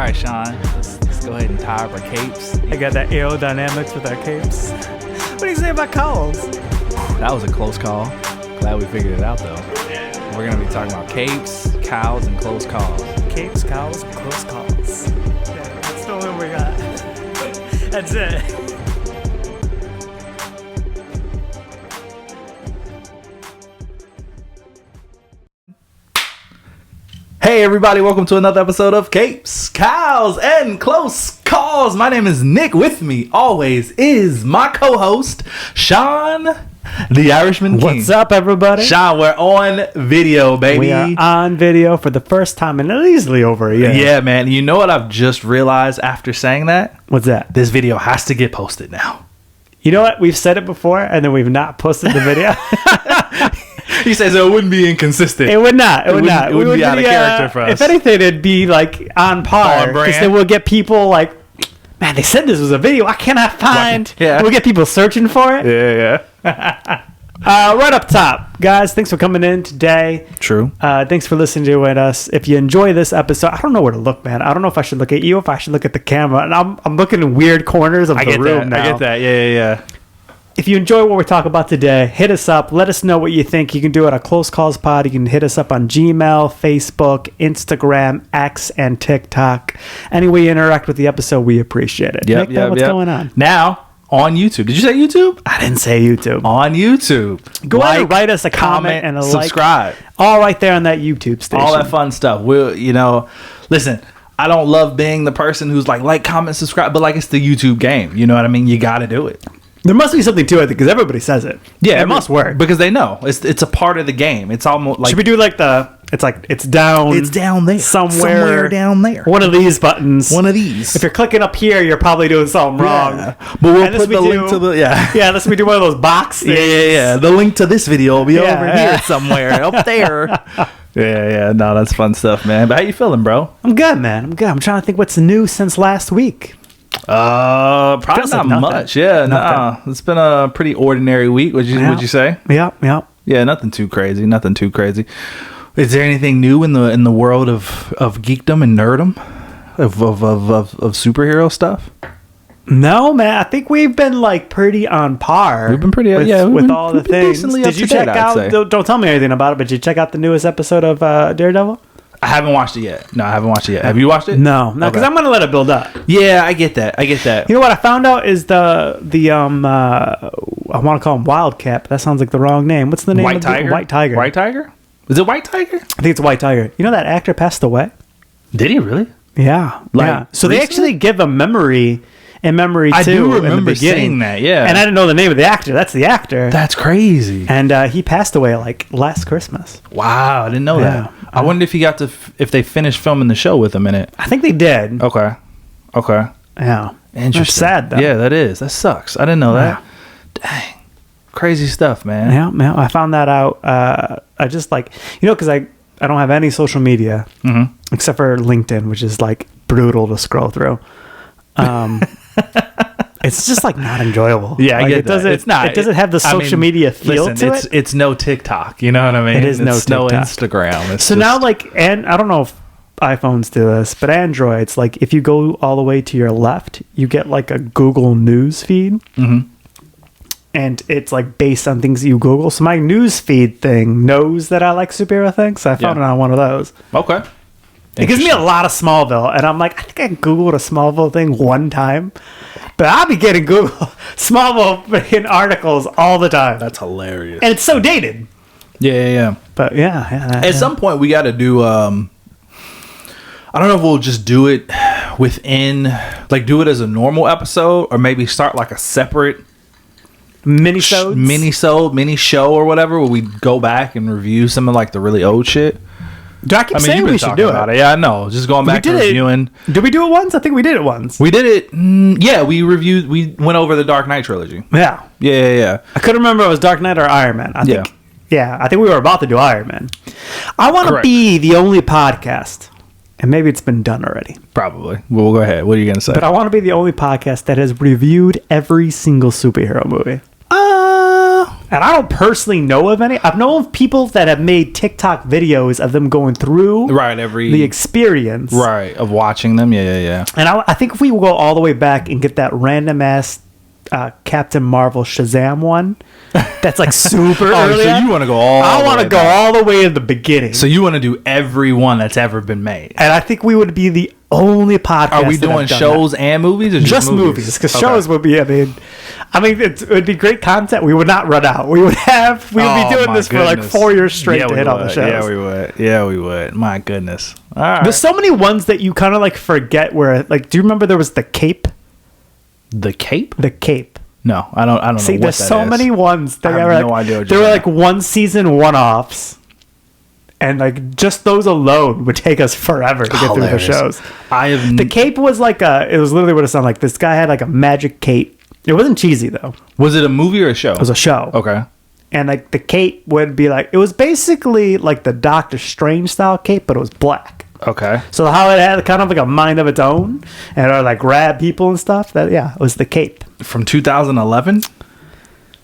right, Sean. Let's go ahead and tie up our capes. I got that aerodynamics with our capes. What do you say about cows? That was a close call. Glad we figured it out, though. Yeah. We're going to be talking about capes, cows, and close calls. Capes, cows, and close calls. Yeah, that's the one we got. That's it. Hey everybody, welcome to another episode of Capes, Cows, and Close Calls. My name is Nick. With me always is my co-host, Sean, the Irishman King. What's up, everybody? Sean, we're on video, baby. We are on video for the first time in easily over a year. Yeah, man. You know what I've just realized after saying that? What's that? This video has to get posted now. You know what? We've said it before, and then we've not posted the video. He says it wouldn't be inconsistent. It would not. It would not. It would be out of character for us. If anything, it'd be like on par. Because then we'll get people like, man, they said this was a video. Why can't I find? Yeah. We'll get people searching for it. Yeah. Right up top, guys, thanks for coming in today. True. Thanks for listening to us. If you enjoy this episode, I don't know where to look, man. I don't know if I should look at you, if I should look at the camera. And I'm looking in weird corners of the room now. I get that. Yeah. If you enjoy what we talk about today, hit us up. Let us know what you think. You can do it on Close Calls Pod. You can hit us up on Gmail, Facebook, Instagram, X, and TikTok. Any way you interact with the episode, we appreciate it. Nick, what's going on? Now, on YouTube. Did you say YouTube? I didn't say YouTube. On YouTube. Go ahead and write us a comment and a subscribe. All right there on that YouTube station. All that fun stuff. Listen, I don't love being the person who's like, comment, subscribe, but it's the YouTube game. You know what I mean? You got to do it. There must be something to it because everybody says it. Yeah, it must work because they know it's a part of the game. It's almost like, should we do it's down? It's down there somewhere down there. One of these buttons. One of these. If you're clicking up here, you're probably doing something wrong. But we'll put the link to the yeah. Unless we do one of those box things. Yeah. The link to this video will be over here somewhere up there. Yeah. No, that's fun stuff, man. But how you feeling, bro? I'm good, man. I'm good. I'm trying to think what's new since last week. Probably not much. Yeah, no. It's been a pretty ordinary week. Would you say? Yeah. Yeah, nothing too crazy. Is there anything new in the world of geekdom and nerdom, of superhero stuff? No, man. I think we've been pretty on par. We've been pretty with all the things. Did you check out? Don't tell me anything about it. But did you check out the newest episode of Daredevil? I haven't watched it yet. No, I haven't watched it yet. Have you watched it? No, because I'm gonna let it build up. Yeah, I get that. You know what I found out is the I want to call him Wildcat, but that sounds like the wrong name. What's the name? White Tiger. White Tiger. White Tiger. Is it White Tiger? I think it's White Tiger. You know that actor passed away? Did he really? Yeah. So they actually give a memory. In memory I too. do remember seeing that, yeah. And I didn't know the name of the actor. That's the actor. That's crazy. And he passed away last Christmas. Wow, I didn't know that. I wonder if if they finished filming the show with him in it. I think they did. Okay. Yeah. Interesting. That's sad, though. Yeah, that is. That sucks. I didn't know that. Dang. Crazy stuff, man. Yeah. I found that out. I just because I don't have any social media except for LinkedIn, which is brutal to scroll through. It's just not enjoyable. Yeah, I get that. It's not. It doesn't have the social media feel to it. It's no TikTok. You know what I mean? It is no Instagram. It's so now, and I don't know if iPhones do this, but Androids, if you go all the way to your left, you get a Google News feed, and it's based on things that you Google. So my news feed thing knows that I like superhero things. So I found it on one of those. Okay. It gives me a lot of Smallville, and I'm I think I Googled a Smallville thing one time, but I'll be getting Google Smallville in articles all the time. That's hilarious. And it's so dated. Yeah. But yeah. At some point, we got to do, I don't know if we'll just do it within, do it as a normal episode, or maybe start a separate mini show or whatever, where we go back and review some of the really old shit. Do I keep saying we should do it? Yeah, I know. Just going back and reviewing. Did we do it once? I think we did it once. We did it. Yeah, we went over the Dark Knight trilogy. Yeah. I couldn't remember if it was Dark Knight or Iron Man. I think we were about to do Iron Man. I want to be the only podcast, and maybe it's been done already. Probably. Well, go ahead. What are you going to say? But I want to be the only podcast that has reviewed every single superhero movie. And I don't personally know of any. I've known of people that have made TikTok videos of them going through the experience of watching them. Yeah. And I think if we go all the way back and get that random ass Captain Marvel Shazam one, that's like super early. So you want to go all? I want to go all the way to the beginning. So you want to do every one that's ever been made. And I think we would be the only podcast. Are we doing shows and movies, or just movies? Because shows would be. I mean, it would be great content. We would not run out. We would be doing this for like 4 years straight to hit all the shows. Yeah, we would. My goodness. All right. There's so many ones that you kind of like forget. Where like, do you remember there was the Cape? The Cape? The Cape. No, I don't know what that is. See, there's so many ones. I have no idea. There were like one season one-offs. And like just those alone would take us forever to get through the shows. The Cape was like it was literally what it sounded like. This guy had like a magic cape. It wasn't cheesy though. Was it a movie or a show? It was a show. Okay. And like the cape would be like, it was basically like the Doctor Strange style cape, but it was black. Okay. So how it had kind of like a mind of its own and it would like grab people and stuff. It was the Cape. From 2011?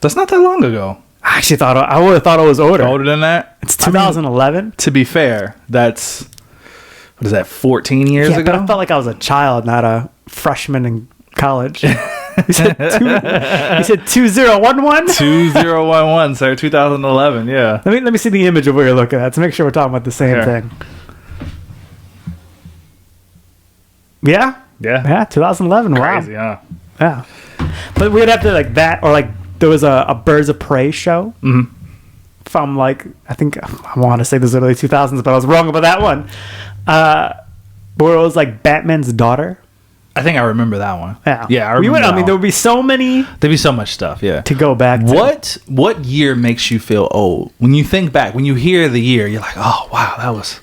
That's not that long ago. I actually I would have thought it was older than that. It's 2011. To be fair, that's what is that? 14 years ago. But I felt like I was a child, not a freshman in college. You said 2011. 2011, sir. 2011. Yeah. Let me see the image of what you're looking at to make sure we're talking about the same thing. Yeah. 2011. Crazy, wow. Huh? Yeah. But we'd have to like that, or like there was a Birds of Prey show from like I want to say this was early 2000s, but I was wrong about that one. Where it was like Batman's daughter. I think I remember that one. Yeah. I remember. I mean, there would be so many. There'd be so much stuff. Yeah. To go back to. What year makes you feel old? When you think back, when you hear the year, you're like, oh wow, that was.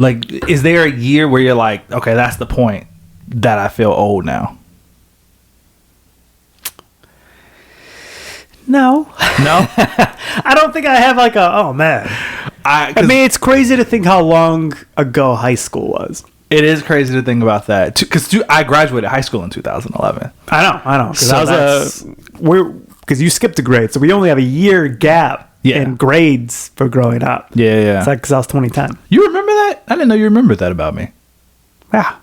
Like, is there a year where you're like, okay, that's the point that I feel old now? No. I don't think I have like oh man. I mean, it's crazy to think how long ago high school was. It is crazy to think about that. Because I graduated high school in 2011. I know. Because you skipped a grade, so we only have a year gap in grades for growing up. Yeah. It's like because I was 2010. You remember that? I didn't know you remembered that about me. Yeah.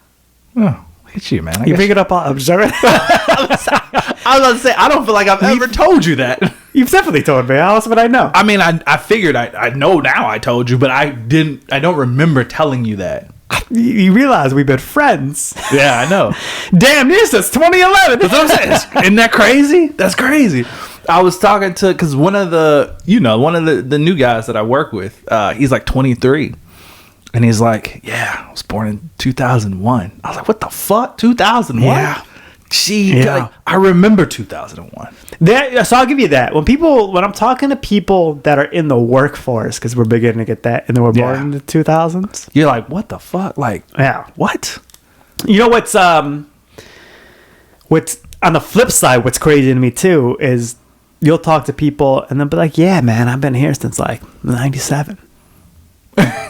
Oh, look at you, man. You bring it up all observant. I was about to say, I don't feel like I've ever told you that. You've definitely told me. How else would I know? I mean, I figured I know now I told you, but I don't remember telling you that. You realize we've been friends. Yeah, I know. Damn near since 2011. That's what I'm saying. Isn't that crazy? That's crazy. I was talking to, because one of the new guys that I work with, he's like 23. And he's like, yeah, I was born in 2001. I was like, what the fuck? 2001? Yeah. Like, I remember 2001. So I'll give you that. When I'm talking to people that are in the workforce, because we're beginning to get that, and they were born in the 2000s, you're like, what the fuck? Like, what? You know what's on the flip side? What's crazy to me too is you'll talk to people and they'll be like, "Yeah, man, I've been here since like '97."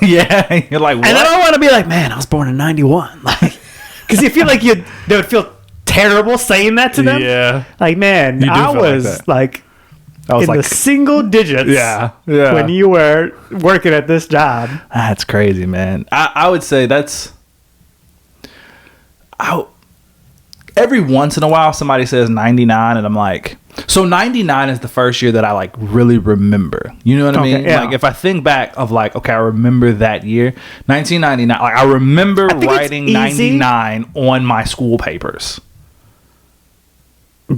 Yeah, you're like, what? And then I want to be like, "Man, I was born in '91," like, because you feel like they would feel terrible saying that to them. Yeah. Like, man, I was in the single digits. Yeah. When you were working at this job. That's crazy, man. I would say every once in a while somebody says 99 and I'm like, so 99 is the first year that I like really remember. You know what I mean? Yeah. Like if I think back of like, okay, I remember that year, 1999. Like I remember writing 99 on my school papers.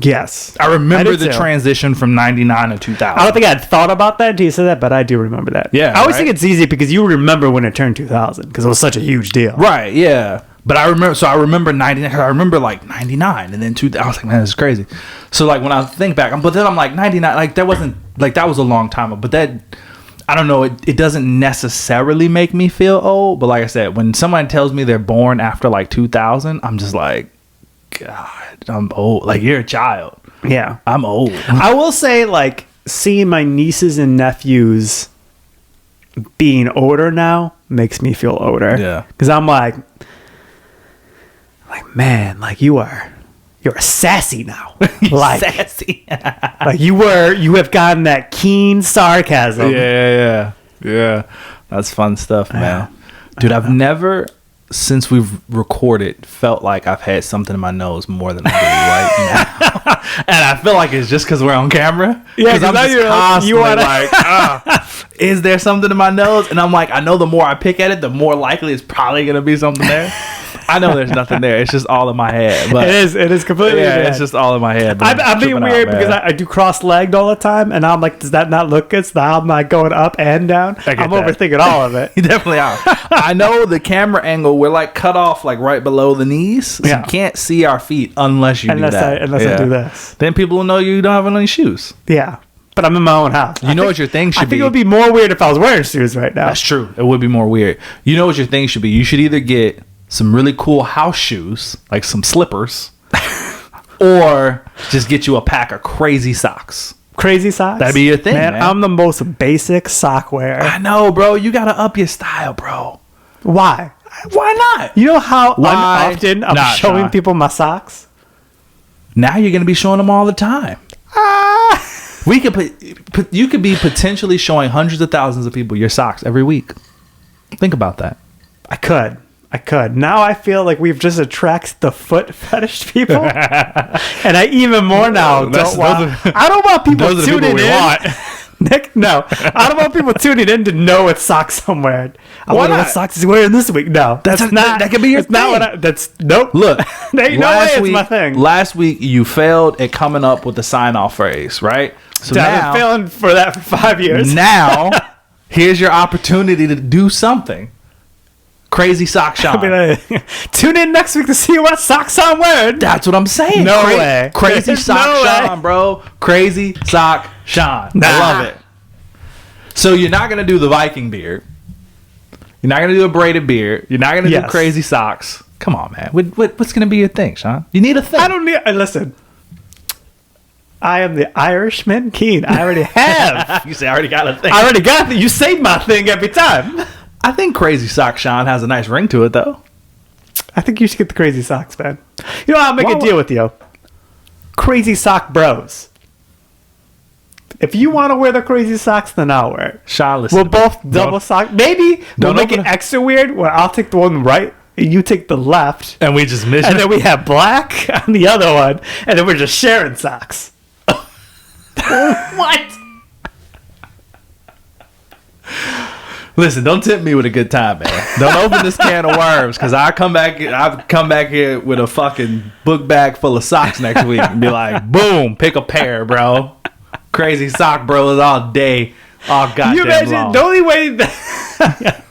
Yes. I remember the transition from 99 to 2000. I don't think I'd thought about that until you said that, but I do remember that. Yeah. I always think it's easy because you remember when it turned 2000 because it was such a huge deal. Right, yeah. But I remember 99. I remember like 99 and then 2000. I was like, man, this is crazy. So like when I think back, but then I'm like 99, like that wasn't, like that was a long time ago. But that, I don't know, it doesn't necessarily make me feel old. But like I said, when someone tells me they're born after like 2000, I'm just like, God, I'm old. Like you're a child. Yeah. I'm old. I will say like seeing my nieces and nephews being older now makes me feel older. Yeah. Because I'm like, man, like you are you're sassy now. Like Sassy. like you have gotten that keen sarcasm. Yeah. That's fun stuff, man. Dude, I've never, since we've recorded, felt like I've had something in my nose more than I do right now. And I feel like it's just because we're on camera. Yeah, because I'm now just constantly like, is there something in my nose? And I'm like, I know the more I pick at it, the more likely it's probably going to be something there. I know there's nothing there. It's just all in my head. But It is completely. yeah, it's just all in my head. I'm being weird because I do cross-legged all the time, and I'm like, does that not look good? So now I'm like going up and down. I'm overthinking all of it. You definitely are. I know the camera angle, we're like cut off like right below the knees. So you can't see our feet unless you do that. Unless I do this. Then people will know you don't have any shoes. Yeah. But I'm in my own house. You know what your thing should be? I think it would be more weird if I was wearing shoes right now. That's true. It would be more weird. You know what your thing should be? You should either get some really cool house shoes, like some slippers, or just get you a pack of crazy socks. Crazy socks? That'd be your thing, man. I'm the most basic sock wearer. I know, bro. You got to up your style, bro. Why? Why not? You know how often I'm showing Sean. people my socks? Now you're going to be showing them all the time. We could you could be potentially showing hundreds of thousands of people your socks every week. Think about that. I could. Now I feel like we've just attracted the foot fetish people, and I even more now I don't want people tuning in. Nick, no, I don't want people tuning in to know what socks I'm wearing. I wonder what socks he's wearing this week. No, that's not. That could be your thing. Not what nope. Look, there ain't no way it's my thing. Last week you failed at coming up with the sign-off phrase, right? So I've been failing for that for 5 years. Now, here's your opportunity to do something. Crazy Sock Sean. Tune in next week to see what socks I'm wearing. That's what I'm saying. No way. Crazy Sock Sean, bro. Crazy Sock Sean. Nah. I love it. So you're not going to do the Viking beard. You're not going to do a braided beard. You're not going to do crazy socks. Come on, man. What's going to be your thing, Sean? You need a thing. I don't need... Listen. I am the Irishman Keen. I already have. You say I already got a thing. I already got it. You say my thing every time. I think Crazy Sock Sean has a nice ring to it, though. I think you should get the crazy socks, man. You know, I'll make a deal with you. Crazy sock bros. If you want to wear the crazy socks, then I'll wear it. Sean, listen. We'll both double sock. Maybe we'll make it extra weird where I'll take the one right and you take the left. And we just miss it. And then we have black on the other one. And then we're just sharing socks. What? Listen, don't tempt me with a good time, man. Don't open this can of worms, because I'll come back here with a fucking book bag full of socks next week and be like, boom, pick a pair, bro. Crazy sock bros all day, all goddamn you imagine long. The only way that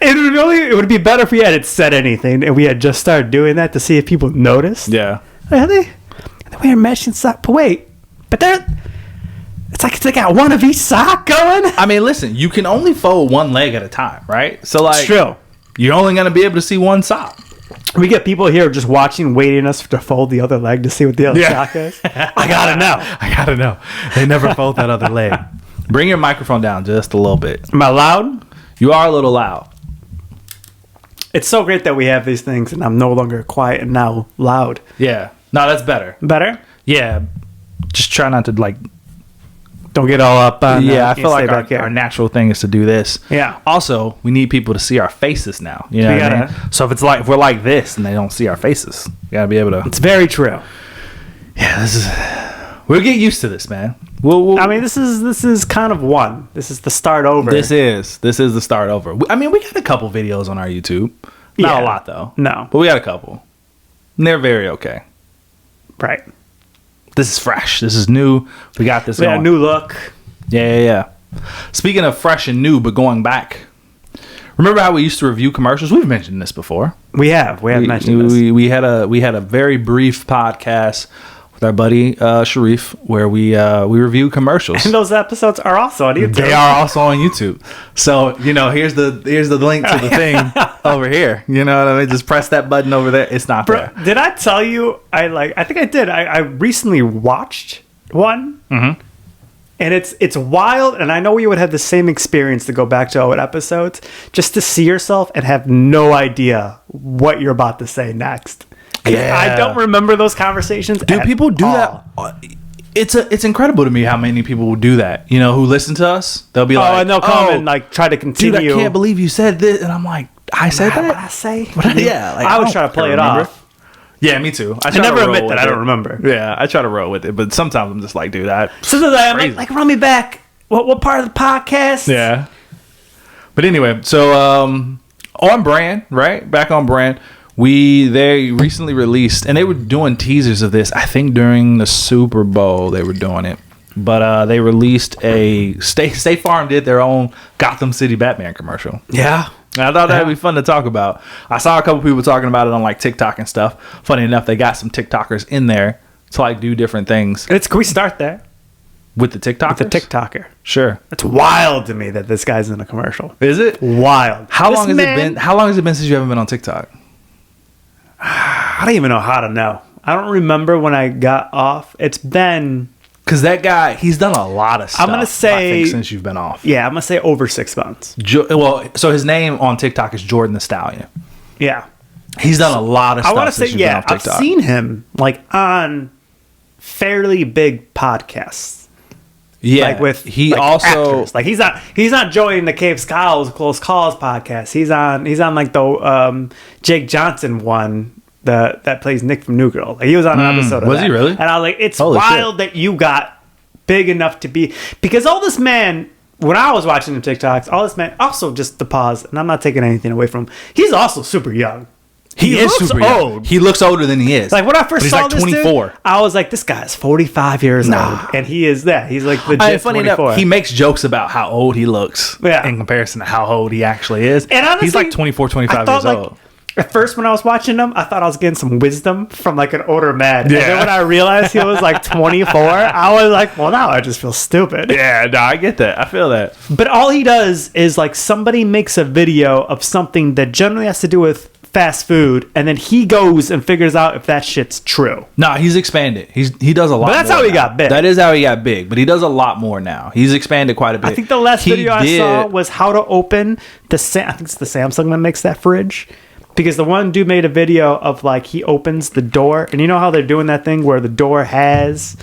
it would be better if we hadn't said anything and we had just started doing that to see if people noticed. Yeah. Really? They're wearing matching socks. But wait, it's like they got one of each sock going. I mean, listen, you can only fold one leg at a time, right? So, like, it's true. You're only going to be able to see one sock. We get people here just watching, waiting us to fold the other leg to see what the other sock is. I gotta know. They never fold that other leg. Bring your microphone down just a little bit. Am I loud? You are a little loud. It's so great that we have these things and I'm no longer quiet and now loud. Yeah. No, that's better. Better? Yeah. Just try not to, like... Don't get all up on... I feel like our natural thing is to do this. Yeah. Also, we need people to see our faces now. You know what I mean? So if we're like this and they don't see our faces, you gotta be able to... It's very true. Yeah, we'll get used to this, man. I mean, this is kind of one. This is the start over. This is the start over. I mean, we got a couple videos on our YouTube. Not a lot, though. No. But we got a couple. And they're very okay. Right. This is fresh. This is new. We got this going. A new look. Yeah. Speaking of fresh and new, but going back, remember how we used to review commercials? We've mentioned this before. We have mentioned this. We had a very brief podcast with our buddy Sharif where we review commercials. And those episodes are also on YouTube. They are also on YouTube. So here's the link to the thing over here. You know what I mean? Just press that button over there. It's not there. Did I tell you? I think I did. I recently watched one. Mm-hmm. And it's wild, and I know you would have the same experience to go back to old episodes, just to see yourself and have no idea what you're about to say next. Yeah. I don't remember those conversations. Dude, people do that. It's incredible to me how many people will do that. You know, who listen to us. They'll be like, and they'll come and like try to continue. Dude, I can't believe you said this. And I'm like, I said that? What I say? Yeah. Like, I would try to play it off. Yeah, me too. I never admit that I don't remember. Yeah, I try to roll with it, but sometimes I'm just like, dude, sometimes I'm like, run me back. What part of the podcast? Yeah. But anyway, so on brand, right? Back on brand. They recently released, and they were doing teasers of this, I think during the Super Bowl they were doing it. But they released a State Farm did their own Gotham City Batman commercial. Yeah. And I thought that'd be fun to talk about. I saw a couple people talking about it on like TikTok and stuff. Funny enough, they got some TikTokers in there to like do different things. Can we start there? With the TikTokers? With the TikToker. Sure. It's wild to me that this guy's in a commercial. Is it? Wild. How long has it been since you haven't been on TikTok? I don't even know how to know. I don't remember when I got off. It's been... Because that guy, he's done a lot of stuff. I'm going to say... I think since you've been off. Yeah, I'm going to say over 6 months. So his name on TikTok is Jordan the Stallion. Yeah. He's done a lot of stuff. I want to say, yeah, I've seen him like on fairly big podcasts. Yeah, like with actors. Like he's not joining the Cape Skulls Close Calls podcast. He's on like the Jake Johnson one that plays Nick from New Girl. Like he was on an episode of was that. he really? And I was like, it's wild that you got big enough to be, because all this man, when I was watching the TikToks, all this man, also just the pause, and I'm not taking anything away from him, he's also super young. He is super old. Young. He looks older than he is. Like when I first saw this 24. dude, I was like, this guy's 45 years old. And he is that. He's like legit funny 24. Enough, he makes jokes about how old he looks in comparison to how old he actually is. And honestly, he's like 24, 25 years old. At first, when I was watching him, I thought I was getting some wisdom from like an older man. Yeah. And then when I realized he was like 24, I was like, well, now I just feel stupid. Yeah, no, I get that. I feel that. But all he does is like somebody makes a video of something that generally has to do with fast food, and then he goes and figures out if that shit's true. No, he's expanded. He does a lot. But that's how he got big. That is how he got big. But he does a lot more now. He's expanded quite a bit. I think the last video I saw was how to open I think it's the Samsung that makes that fridge. Because the one dude made a video of like he opens the door, and you know how they're doing that thing where the door has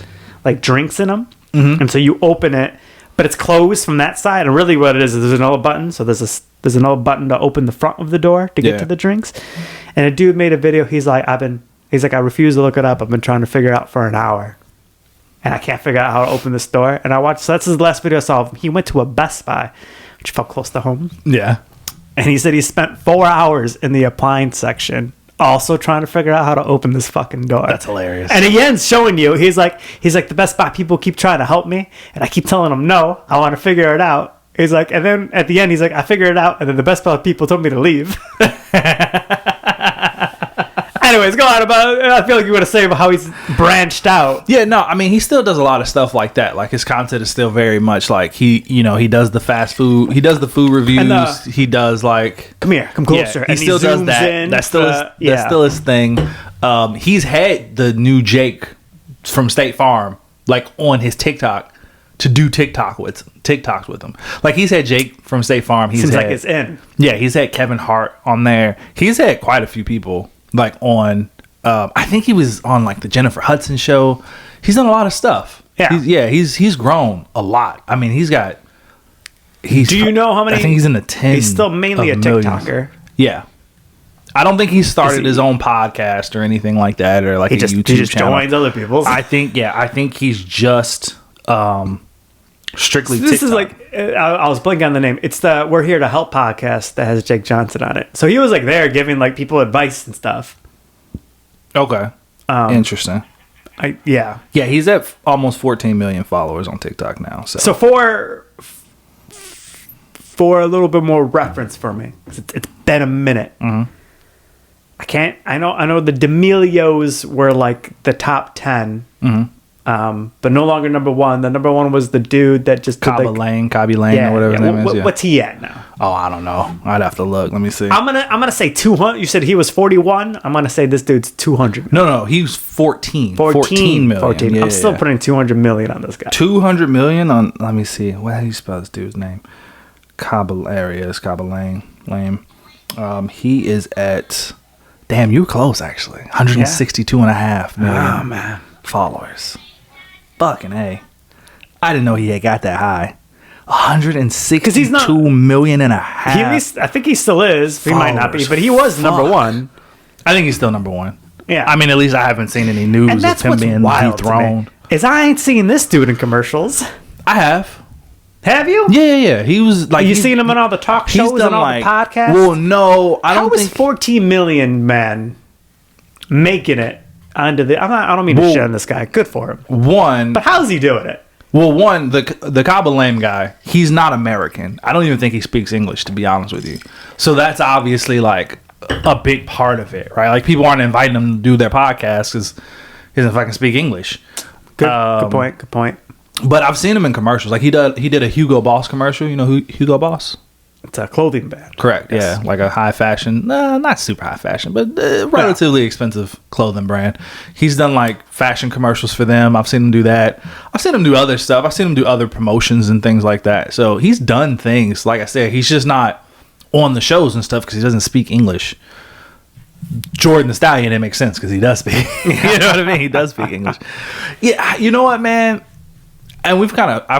like drinks in them, and so you open it, but it's closed from that side. And really, what it is there's another button. So there's another button to open the front of the door to get to the drinks. And a dude made a video. He's like, I refuse to look it up. I've been trying to figure it out for an hour, and I can't figure out how to open this door. And I watched. So that's his last video I saw of him. He went to a Best Buy, which felt close to home. Yeah. And he said he spent 4 hours in the appliance section also trying to figure out how to open this fucking door. That's hilarious. And again, showing you, he's like, the Best Buy people keep trying to help me, and I keep telling them, no, I want to figure it out. He's like, and then at the end, he's like, I figured it out, and then the Best Buy people told me to leave. Anyways, go on about it. I feel like you want to say about how he's branched out. Yeah, no, I mean, he still does a lot of stuff like that. Like his content is still very much like he does the fast food. He does the food reviews. He does like, come here, come closer. Yeah, he still does that. That's still his thing. He's had the new Jake from State Farm like on his TikTok to do TikToks with him. Like he's had Jake from State Farm. Seems like it's in. Yeah, he's had Kevin Hart on there. He's had quite a few people. Like on, I think he was on like the Jennifer Hudson show. He's done a lot of stuff. Yeah, he's grown a lot. I mean, do you know how many? I think he's in the 10. He's still mainly a TikToker. Yeah, I don't think he started his own podcast or anything like that, or like YouTube he just channel. Joins other people's. I think he's just strictly. So this TikTok. is like I was blanking on the name. It's the We're Here to Help podcast that has Jake Johnson on it. So he was like there giving like people advice and stuff. Okay, interesting. Yeah, he's at almost 14 million followers on TikTok now. So for a little bit more reference for me, it's been a minute. Mm-hmm. I know the D'Amelios were like the top 10. Mm-hmm. But no longer number one. The number one was the dude that just Cobby Lane, or whatever his name is. Yeah. What's he at now? Oh, I don't know. I'd have to look. Let me see. I'm gonna say 200. You said he was 41. I'm gonna say this dude's 200. No, he was 14 million. 14. Yeah, I'm still putting 200 million on this guy. 200 million on. Let me see. What do you spell this dude's name? Cobby Lane. He is at Damn, you were close, actually. 162.5 million Oh, man. followers. Fucking A. I didn't know he had got that high. 162 million and a half. I think he still is. He might not be, but he was number one. I think he's still number one. Yeah. I mean, at least I haven't seen any news And that's of him what's being wild dethroned. to me, is I ain't seen this dude in commercials. I have. Have you? Yeah. He was like. You seen him on all the talk shows and all the podcasts? Well, no, I don't think. 14 million men making it onto the? I don't mean to shit on this guy. Good for him. But how's he doing it? Well, the Kaba Lame guy, he's not American. I don't even think he speaks English, to be honest with you. So that's obviously like a big part of it, right? Like people aren't inviting him to do their podcast because he doesn't fucking speak English. Good point. But I've seen him in commercials. Like he did a Hugo Boss commercial. You know who Hugo Boss? It's a clothing brand. Correct. Yes. Yeah, like a high fashion, not super high fashion, but relatively expensive clothing brand. He's done like fashion commercials for them. I've seen him do that. I've seen him do other stuff. I've seen him do other promotions and things like that. So he's done things. Like I said, he's just not on the shows and stuff because he doesn't speak English. Jordan the Stallion, it makes sense because he does speak. You know what I mean? He does speak English. Yeah. You know what, man? And I've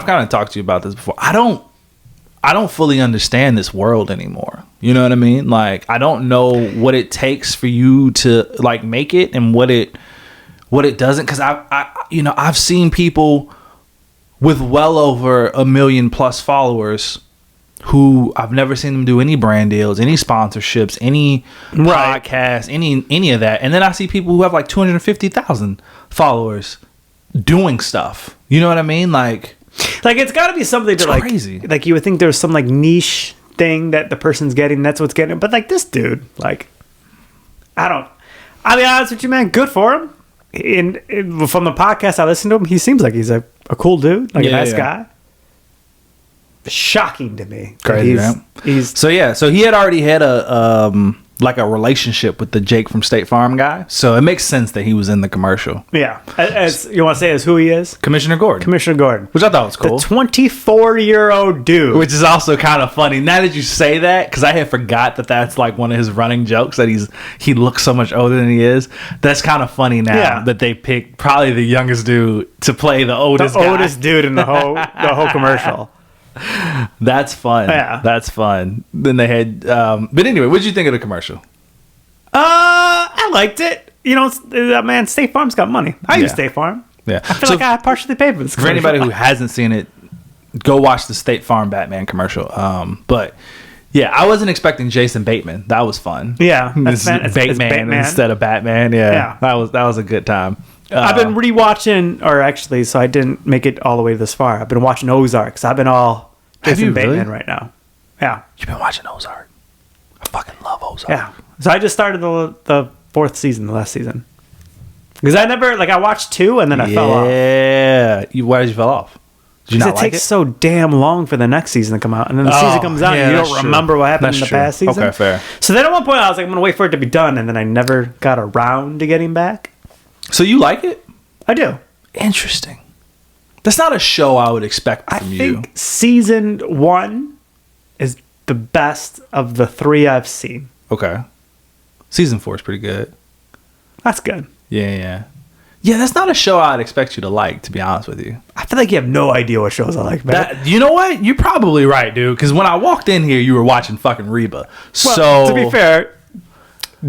kind of talked to you about this before. I don't fully understand this world anymore. You know what I mean? Like, I don't know what it takes for you to like make it and what it doesn't. Because I've seen people with well over 1 million plus followers who I've never seen them do any brand deals, any sponsorships, any podcasts, any of that. And then I see people who have like 250,000 followers doing stuff. You know what I mean? Like it's got to be something to like crazy. Like you would think there's some like niche thing that the person's getting. That's what's getting it. But like this dude, like I'll be honest with you, man. Good for him. From the podcast I listened to him, he seems like he's a cool dude, like a nice guy. Shocking to me. Crazy, man. So he had already had a relationship with the Jake from State Farm guy. So it makes sense that he was in the commercial. Yeah. As you want to say as who he is? Commissioner Gordon. Which I thought was cool. The 24-year-old dude. Which is also kind of funny. Now that you say that, because I had forgot that that's like one of his running jokes, that he looks so much older than he is. That's kind of funny now that they picked probably the youngest dude to play the oldest guy. Oldest dude in the whole commercial. That's fun. Yeah. That's fun. Then they had but anyway, what did you think of the commercial? I liked it. You know, man, State Farm's got money. I use State Farm. Yeah. I feel like I partially paid for this commercial. For anybody who hasn't seen it, go watch the State Farm Batman commercial. But yeah, I wasn't expecting Jason Bateman. That was fun. Yeah. It's Bateman instead of Batman. Yeah. That was a good time. I've been rewatching, or actually, so I didn't make it all the way this far. I've been watching Ozark. I've been all Jason Bateman right now. Yeah. You've been watching Ozark? I fucking love Ozark. Yeah. So I just started the fourth season, the last season. Because I watched 2 and then I fell off. Yeah. Why did you fall off? Did you not like it? Because it takes so damn long for the next season to come out. And then the season comes out and you don't remember what happened in the past season. Okay, fair. So then at one point I was like, I'm going to wait for it to be done. And then I never got around to getting back. So you like it? I do. Interesting. That's not a show I would expect from you. I think season 1 is the best of the 3 I've seen. Okay. Season 4 is pretty good. That's good. Yeah. Yeah, that's not a show I'd expect you to like, to be honest with you. I feel like you have no idea what shows I like, man. You know what? You're probably right, dude. Because when I walked in here, you were watching fucking Reba. Well, to be fair,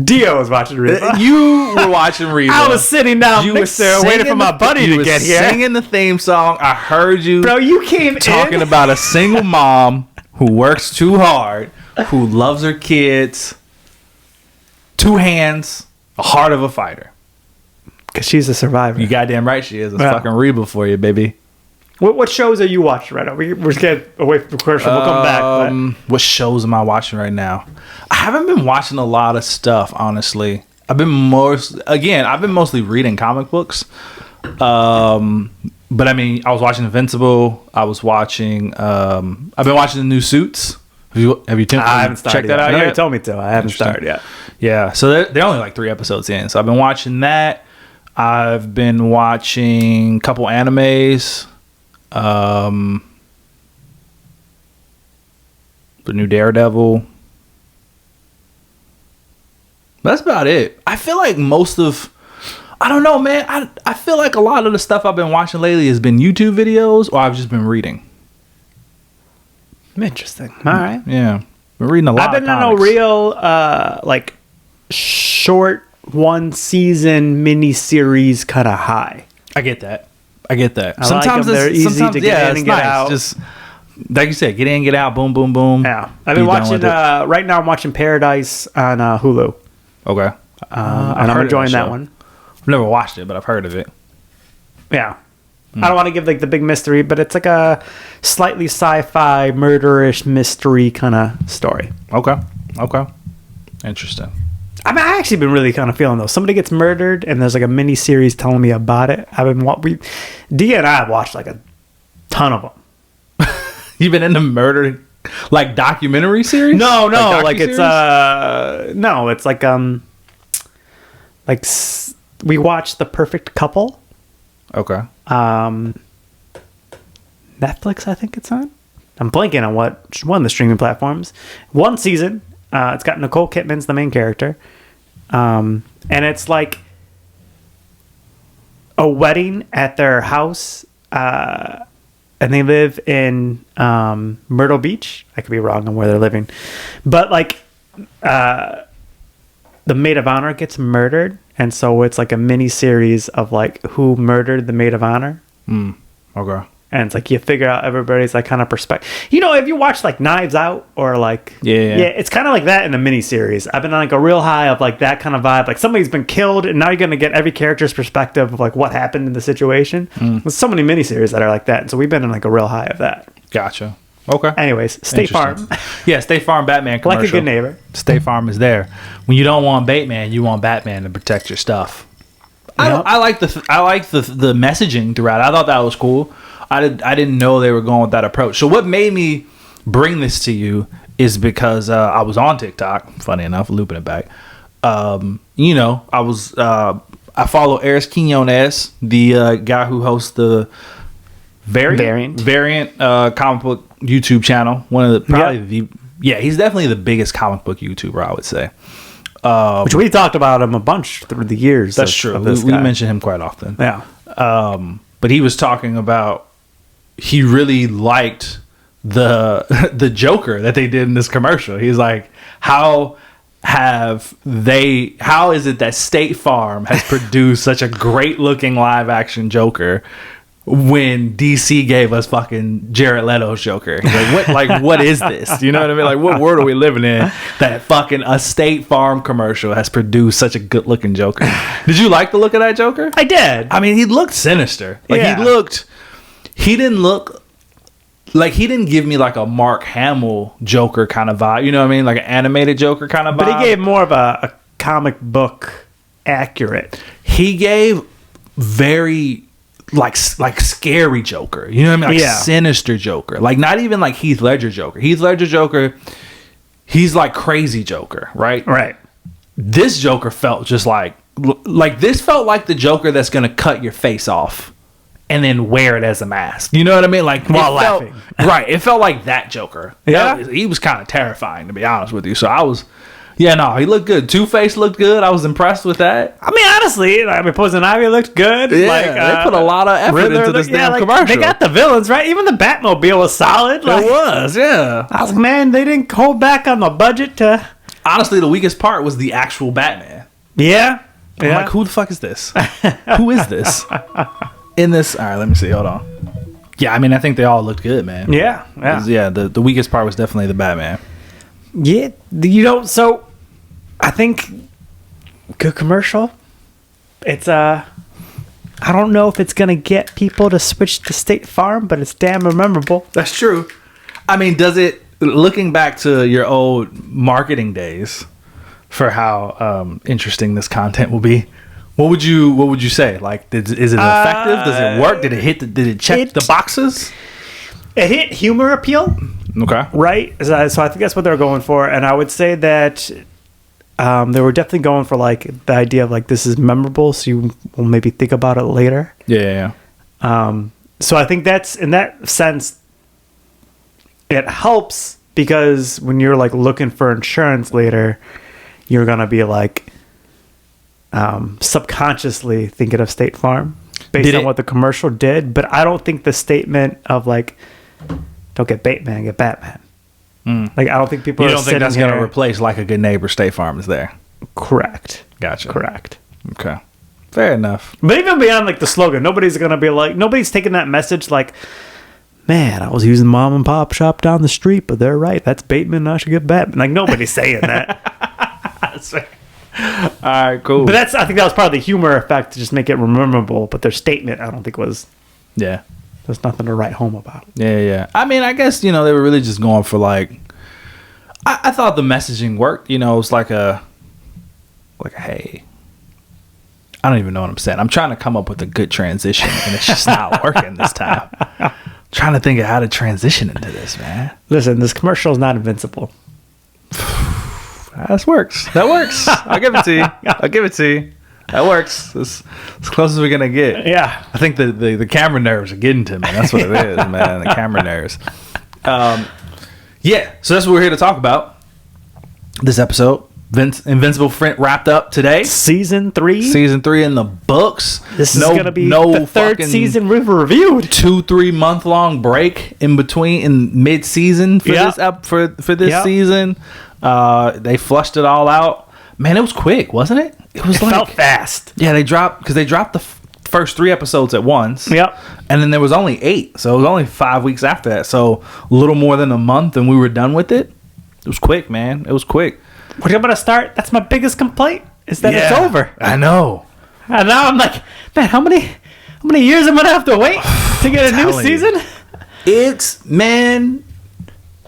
Dio was watching Reba. You were watching Reba. I was sitting down next to her waiting for my buddy to get here. Singing the theme song. I heard you. Bro, you came talking about a single mom who works too hard, who loves her kids. 2 hands, a heart of a fighter. Because she's a survivor. You goddamn right she is. It's fucking Reba for you, baby. What shows are you watching right now? We're getting away from the commercial. We'll come back. What shows am I watching right now? I haven't been watching a lot of stuff, honestly. I've been mostly reading comic books. But I mean, I was watching Invincible. I was watching. I've been watching the new Suits. Have you I haven't started checked that out yet? yet? You told me to. I haven't started yet. Yeah, so they're only like 3 episodes in. So I've been watching that. I've been watching a couple animes. The new Daredevil. That's about it. I feel like I don't know, man. I feel like a lot of the stuff I've been watching lately has been YouTube videos, or I've just been reading. Interesting. All right. Yeah, been reading a lot. I've been on a real like short 1-season miniseries kind of high. I get that. Sometimes they're easy to get in and get out. Just like you said, get in, get out, boom, boom, boom. Yeah, I've been watching. Right now, I'm watching Paradise on Hulu. Okay, and I'm enjoying that one. I've never watched it, but I've heard of it. Yeah. I don't want to give like the big mystery, but it's like a slightly sci-fi murderish mystery kind of story. Okay. Interesting. I mean, I actually been really kind of feeling though. Somebody gets murdered, and there's like a mini series telling me about it. D and I have watched like a ton of them. You've been into murder, like documentary series? No, like it's no, it's like we watched The Perfect Couple. Okay. Netflix, I think it's on. I'm blanking on one of the streaming platforms. One season. It's got Nicole Kidman's the main character. And it's like a wedding at their house. And they live in Myrtle Beach. I could be wrong on where they're living. But like the maid of honor gets murdered. And so it's like a mini series of like who murdered the maid of honor. Okay. And it's like you figure out everybody's like kind of perspective. You know, if you watch like Knives Out or like yeah, it's kind of like that in a mini series. I've been on like a real high of like that kind of vibe. Like somebody's been killed, and now you're gonna get every character's perspective of like what happened in the situation. There's so many mini series that are like that, and so we've been in like a real high of that. Gotcha. Okay. Anyways, State Farm. Yeah, State Farm Batman commercial. Like a good neighbor. State Farm is there. When you don't want Bateman, you want Batman to protect your stuff. Yep. I like the messaging throughout. I thought that was cool. I didn't know they were going with that approach. So what made me bring this to you is because I was on TikTok. Funny enough, looping it back. You know, I follow Eris Quinones, the guy who hosts the Variant comic book YouTube channel. One of the he's definitely the biggest comic book YouTuber, I would say. Which we talked about him a bunch through the years. That's true. We mention him quite often. Yeah. But he was talking about he really liked the Joker that they did in this commercial. He's like, how is it that State Farm has produced such a great looking live action Joker when DC gave us fucking Jared Leto's Joker? He's like, what is this? You know what I mean? Like, what world are we living in that fucking a State Farm commercial has produced such a good looking Joker? Did you like the look of that Joker? I did. I mean, he looked sinister. Like he didn't give me like a Mark Hamill Joker kind of vibe. You know what I mean? Like an animated Joker kind of vibe. But he gave more of a comic book accurate. He gave very like scary Joker. You know what I mean? Like sinister Joker. Like not even like Heath Ledger Joker. Heath Ledger Joker, he's like crazy Joker, right? Right. This Joker felt just like this felt like the Joker that's gonna cut your face off and then wear it as a mask. You know what I mean? Like while laughing. Right. It felt like that Joker. Yeah. He was kind of terrifying, to be honest with you. So I was, he looked good. Two-Face looked good. I was impressed with that. I mean, honestly, Poison Ivy looked good. Yeah, they put a lot of effort into this damn commercial. They got the villains, right? Even the Batmobile was solid. It was, yeah. I was like, man, they didn't hold back on the budget to... Honestly, the weakest part was the actual Batman. Yeah. I'm like, who the fuck is this? Who is this? In this, all right, let me see. Hold on. Yeah, I mean, I think they all looked good, man. Yeah. The weakest part was definitely the Batman. Yeah, so I think good commercial. It's I don't know if it's gonna get people to switch to State Farm, but it's damn memorable. That's true. I mean, does it? Looking back to your old marketing days, for how interesting this content will be. What would you say? Like, is it effective? Does it work? Did it check the boxes? It hit humor appeal. Okay. Right? So I think that's what they're going for. And I would say that they were definitely going for, like, the idea of, like, this is memorable, so you will maybe think about it later. Yeah. So I think that's, in that sense, it helps because when you're, like, looking for insurance later, you're gonna be like subconsciously thinking of State Farm based on what the commercial did. But I don't think the statement of like, don't get Bateman, get Batman. Like, I don't think people You are don't think that's sitting going to here- replace Like a Good Neighbor? State Farm is there. Correct. Gotcha. Correct. Okay. Fair enough. But even beyond like the slogan, nobody's gonna be like, nobody's taking that message like, man, I was using mom and pop shop down the street, but they're right. That's Bateman. I should get Batman. Like, nobody's saying that. That's fair. All right, cool. But I think that was part of the humor effect to just make it memorable. But their statement, I don't think was. Yeah. There's nothing to write home about. Yeah. I mean, I guess, they were really just going for like, I thought the messaging worked. It's like a hey. I don't even know what I'm saying. I'm trying to come up with a good transition, and it's just not working this time. Trying to think of how to transition into this, man. Listen, this commercial is not invincible. That works. I'll give it to you. That works. It's as close as we're going to get. Yeah. I think the camera nerves are getting to me. That's what it is, man. The camera nerves. Yeah, so that's what we're here to talk about. This episode. Invincible wrapped up today. Season 3. Season 3 in the books. This is going to be the third season we've reviewed. 2-3 month long break in between, in mid season for this season. They flushed it all out. Man, it was quick, wasn't it? It felt fast. Yeah, they dropped the first 3 episodes at once. Yep. And then there was only 8, so it was only 5 weeks after that. So a little more than a month, and we were done with it. It was quick, man. It was quick. We're going to start. That's my biggest complaint, is that it's over. I know. And now I'm like, man, how many years am I going to have to wait to get a new season?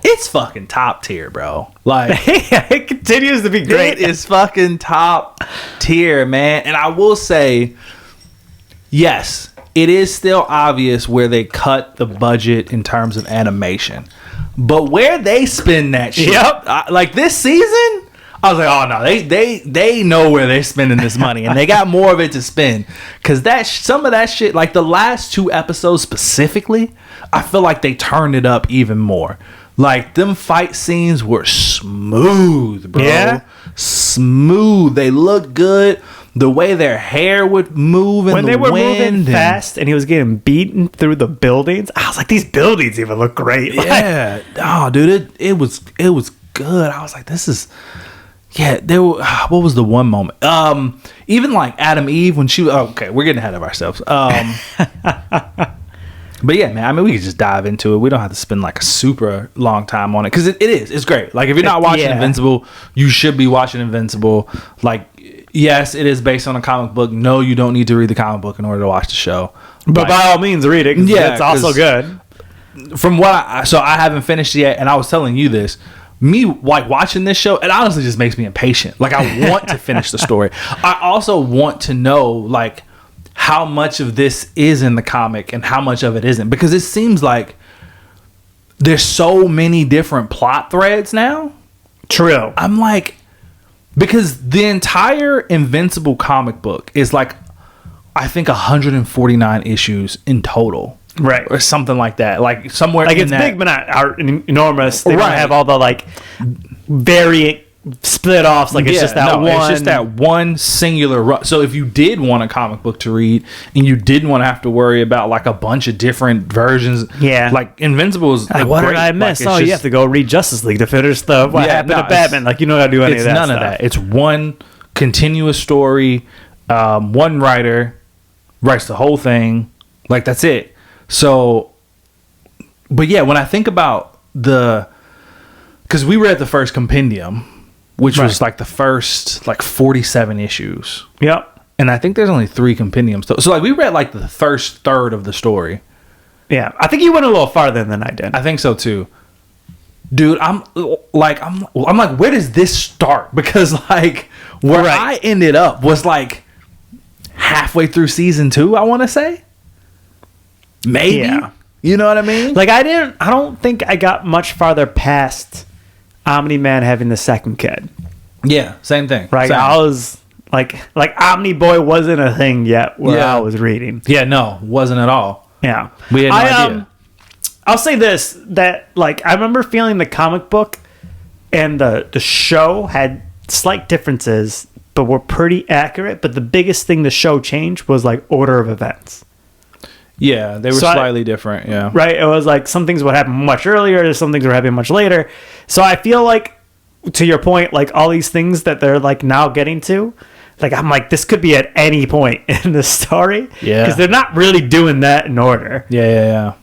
It's fucking top tier, bro. Like, it continues to be great. It is fucking top tier, man. And I will say, yes, it is still obvious where they cut the budget in terms of animation. But where they spend that shit, like this season, I was like, oh no, they know where they're spending this money, and they got more of it to spend. Cause some of that shit, like the last 2 episodes specifically, I feel like they turned it up even more. Like, them fight scenes were smooth, bro. Yeah. Smooth. They looked good. The way their hair would move in the wind. When they were moving fast and he was getting beaten through the buildings, I was like, these buildings even look great. Yeah. Oh, dude, it was good. I was like, this is... Yeah, what was the one moment? Even like Adam Eve when she... okay, we're getting ahead of ourselves. But yeah, man, I mean, we could just dive into it. We don't have to spend like a super long time on it, because it's great. Like, if you're not watching Invincible, you should be watching Invincible. Like, yes, it is based on a comic book. No, you don't need to read the comic book in order to watch the show. But by all means, read it. Yeah, it's also good. From what I haven't finished yet, and I was telling you this. Me, like, watching this show, it honestly just makes me impatient. Like, I want to finish the story. I also want to know, like, how much of this is in the comic and how much of it isn't, because it seems like there's so many different plot threads now. True. I'm like, because the entire Invincible comic book is like, I think 149 issues in total. Right. Or something like that. Like, somewhere like, it's big but not enormous. They don't have all the like variant split offs. Like, it's just that one. It's just that one singular run. So if you did want a comic book to read and you didn't want to have to worry about like a bunch of different versions, like, Invincible is like, what did I miss? Like, you have to go read Justice League to finish what happened to Batman. Like, you don't got to do any of that. None of that. It's one continuous story. One writer writes the whole thing. Like, that's it. So, but yeah, when I think about because we read the first compendium, which was like the first like 47 issues. Yep. And I think there's only 3 compendiums. So like, we read like the first third of the story. Yeah. I think you went a little farther than I did. I think so too. Dude, I'm like, where does this start? Because like, where I ended up was like halfway through season 2, I want to say. Maybe. Yeah. You know what I mean? Like, I don't think I got much farther past Omni-Man having the second kid. Yeah, same thing. Right. Same. I was like Omni-Boy wasn't a thing yet where I was reading. Yeah, no, wasn't at all. Yeah. We had no idea. I'll say this, that like, I remember feeling the comic book and the show had slight differences, but were pretty accurate. But the biggest thing the show changed was like order of events. Yeah, they were slightly different. Yeah, right. It was like some things would happen much earlier, some things were happening much later. So I feel like, to your point, like all these things that they're like now getting to, like I'm like, this could be at any point in the story. Yeah, because they're not really doing that in order. Yeah,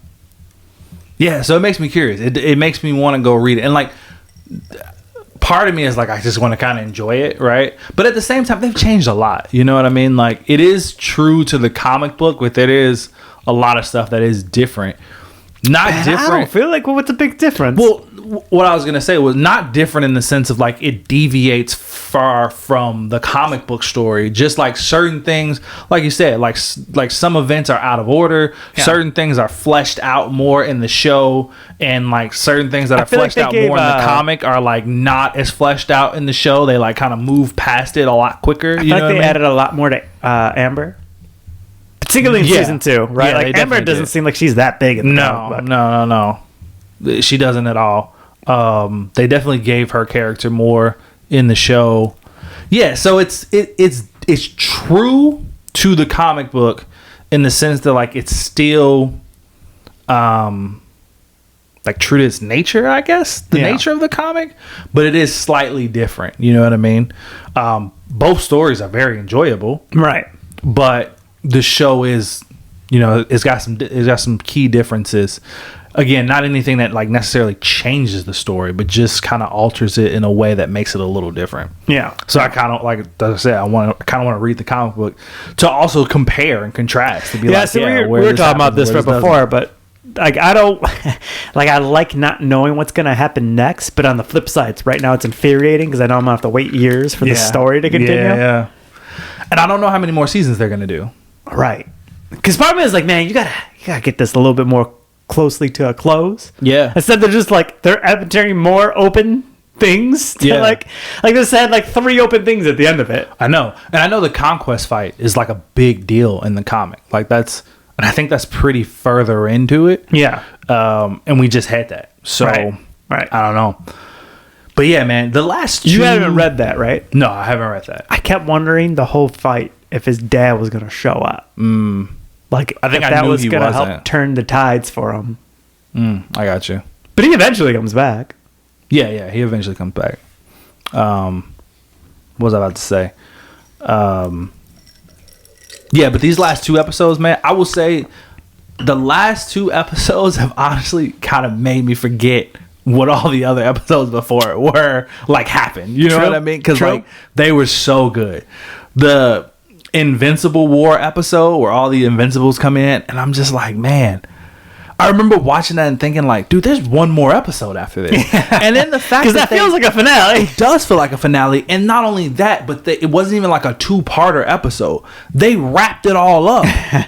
so it makes me curious. It makes me want to go read it, and like, part of me is like, I just want to kind of enjoy it, right? But at the same time, they've changed a lot. You know what I mean? Like, it is true to the comic book, but there is a lot of stuff that is different. Not different. I don't feel like, well, what's the big difference? Well, what I was going to say was not different in the sense of like it deviates far from the comic book story. Just like certain things, like you said, like some events are out of order. Yeah. Certain things are fleshed out more in the show, and like certain things that are fleshed out more in the comic are like not as fleshed out in the show. They like kind of move past it a lot quicker. I feel like they added a lot more to Amber. Particularly in season 2, right? Yeah, like Amber doesn't seem like she's that big. No. She doesn't at all. They definitely gave her character more in the show. Yeah, so it's true to the comic book in the sense that like it's still like true to its nature, I guess, the nature of the comic, but it is slightly different. You know what I mean? Both stories are very enjoyable, right? But the show is, it's got some key differences. Again, not anything that like necessarily changes the story, but just kind of alters it in a way that makes it a little different. Yeah. So I kind of, like I said, I kind of want to read the comic book to also compare and contrast. To be like, so we were talking about this before, but like I don't like, I like not knowing what's gonna happen next. But on the flip side, right now it's infuriating because I know I'm gonna have to wait years for the story to continue. Yeah. And I don't know how many more seasons they're gonna do. Right. Because part of me is like, man, you gotta get this a little bit more closely to a close. Yeah. Instead, they're just like they're entering more open things. Like this had like 3 open things at the end of it. I know, and I know the conquest fight is like a big deal in the comic. Like and I think that's pretty further into it. Yeah. And we just had that. So right. I don't know. But yeah, man, the last 2... You haven't read that, right? No, I haven't read that. I kept wondering the whole fight if his dad was going to show up. Like, I think that was going to help turn the tides for him. I got you. But he eventually comes back. Yeah, he eventually comes back. What was I about to say? Yeah, but these last 2 episodes, man, I will say the last 2 episodes have honestly kind of made me forget what all the other episodes before were like happened. You know what I mean? Because like they were so good. The Invincible War episode where all the Invincibles come in, and I'm just like, man, I remember watching that and thinking like, dude, there's one more episode after this. And then the fact that feels like a finale. It does feel like a finale. And not only that, but it wasn't even like a 2-parter episode. They wrapped it all up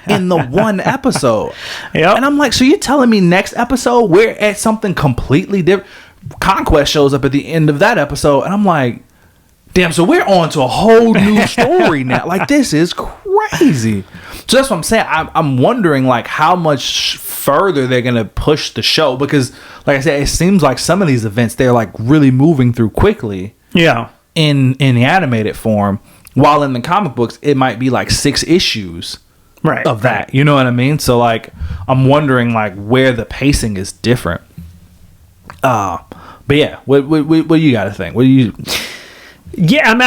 in the one episode. Yep. And I'm like, so you're telling me next episode we're at something completely different? Conquest shows up at the end of that episode, and I'm like, damn, so we're on to a whole new story now. Like, this is crazy. So that's what I'm saying. I'm wondering like how much further they're gonna push the show, because like I said, it seems like some of these events they're like really moving through quickly. Yeah. In the animated form, while in the comic books it might be like 6 issues of that. Right. You know what I mean? So like I'm wondering like where the pacing is different. But yeah, what do you got to think? What do you? Yeah, I mean,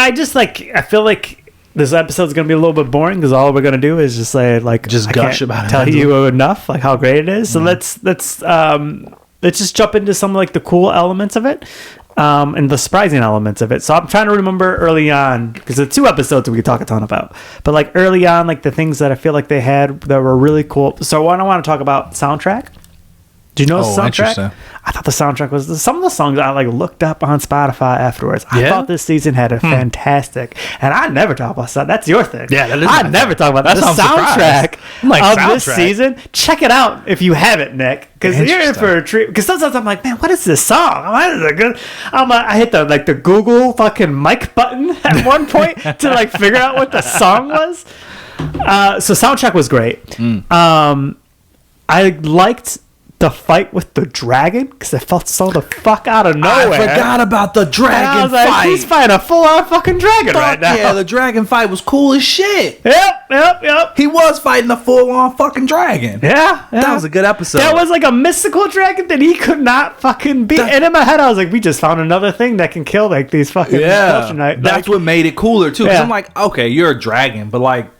I feel like this episode's gonna be a little bit boring because all we're gonna do is just say like, just gush about it. Tell you enough like how great it is. So let's just jump into some like the cool elements of it, and the surprising elements of it. So I'm trying to remember early on, because the 2 episodes we could talk a ton about, but like early on, like the things that I feel like they had that were really cool. So I want to talk about soundtrack. Do you know the soundtrack? I thought the soundtrack was some of the songs I like looked up on Spotify afterwards. I thought this season had a fantastic, and I never talk about that. That's your thing. Yeah, that is. I never talk about that. The soundtrack of this season. Check it out if you haven't, Nick, because you're in for a treat. Because sometimes I'm like, man, what is this song? Why is it good? I hit the Google fucking mic button at one point to like figure out what the song was. So soundtrack was great. I liked the fight with the dragon, because it felt so the fuck out of nowhere. I forgot about the dragon I was like, fight. he's fighting a full-on fucking dragon right now. Yeah, the dragon fight was cool as shit. Yep. He was fighting a full-on fucking dragon. Yeah. That was a good episode. That was like a mystical dragon that he could not fucking beat. And in my head, I was like, we just found another thing that can kill like these fucking Vulture. That's what made it cooler too. Because I'm like, okay, you're a dragon, but like,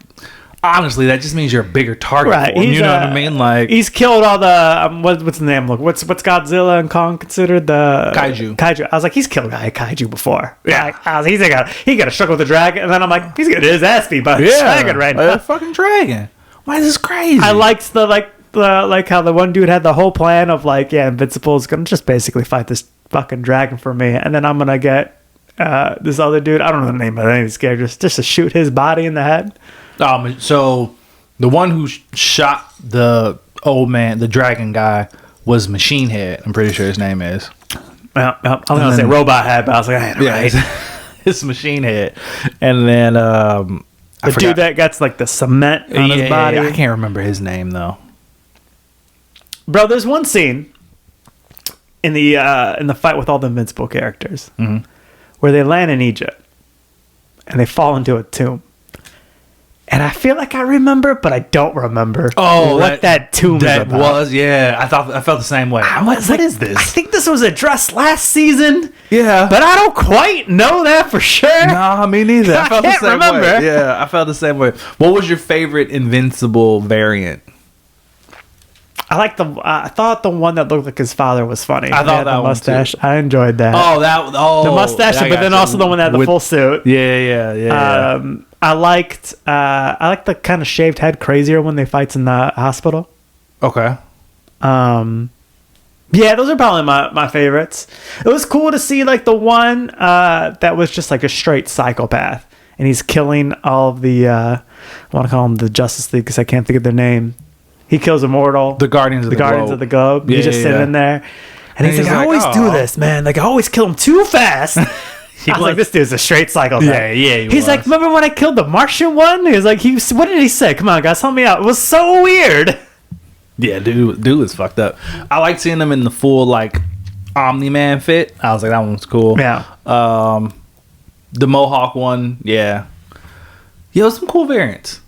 honestly, that just means you're a bigger target for him. You know what I mean? Like, he's killed all the what's the name? Look, what's Godzilla and Kong considered? The kaiju. I was like, he's killed a kaiju before. Yeah, like, I was like, he got to struggle with the dragon, and then I'm like, he's gonna get his ass beat by a dragon right now. A fucking dragon. Why is this crazy? I liked like how the one dude had the whole plan of like, Invincible is gonna just basically fight this fucking dragon for me, and then I'm gonna get this other dude. I don't know the name of any of these characters, just to shoot his body in the head. So the one who shot the old man, the dragon guy, was Machine Head. I'm pretty sure his name is. Well, I was gonna say Robot Head, but I was like, right. It's Machine Head. And then the dude that gets like the cement on his body. I can't remember his name though. Bro, there's one scene in the fight with all the Invincible characters where they land in Egypt and they fall into a tomb. And I feel like I remember, but I don't remember what that tomb that was. I felt the same way. What is this? I think this was addressed last season. Yeah. But I don't quite know that for sure. Nah, me neither. I can't remember. Way. Yeah, I felt the same way. What was your favorite Invincible variant? I thought the one that looked like his father was funny. I thought that the mustache. One too. I enjoyed that. The mustache, but then also the one that had the full suit. Yeah. I liked the kind of shaved head crazier when they fights in the hospital. Okay. Yeah, those are probably my favorites. It was cool to see like the one that was just like a straight psychopath, and he's killing all of the I want to call them the Justice League because I can't think of their name. He kills Immortal, the Guardians of the Globe. He's just sitting in there, and he's like, I always do this, man. Like I always kill him too fast. I was like, this dude's a strate psychopath. Yeah. He's like, remember when I killed the Martian one? He was like, what did he say? Come on, guys, help me out. It was so weird. Yeah, dude is fucked up. I like seeing him in the full like Omni-Man fit. I was like, that one was cool. Yeah. The Mohawk one, yeah. Yeah, it was some cool variants.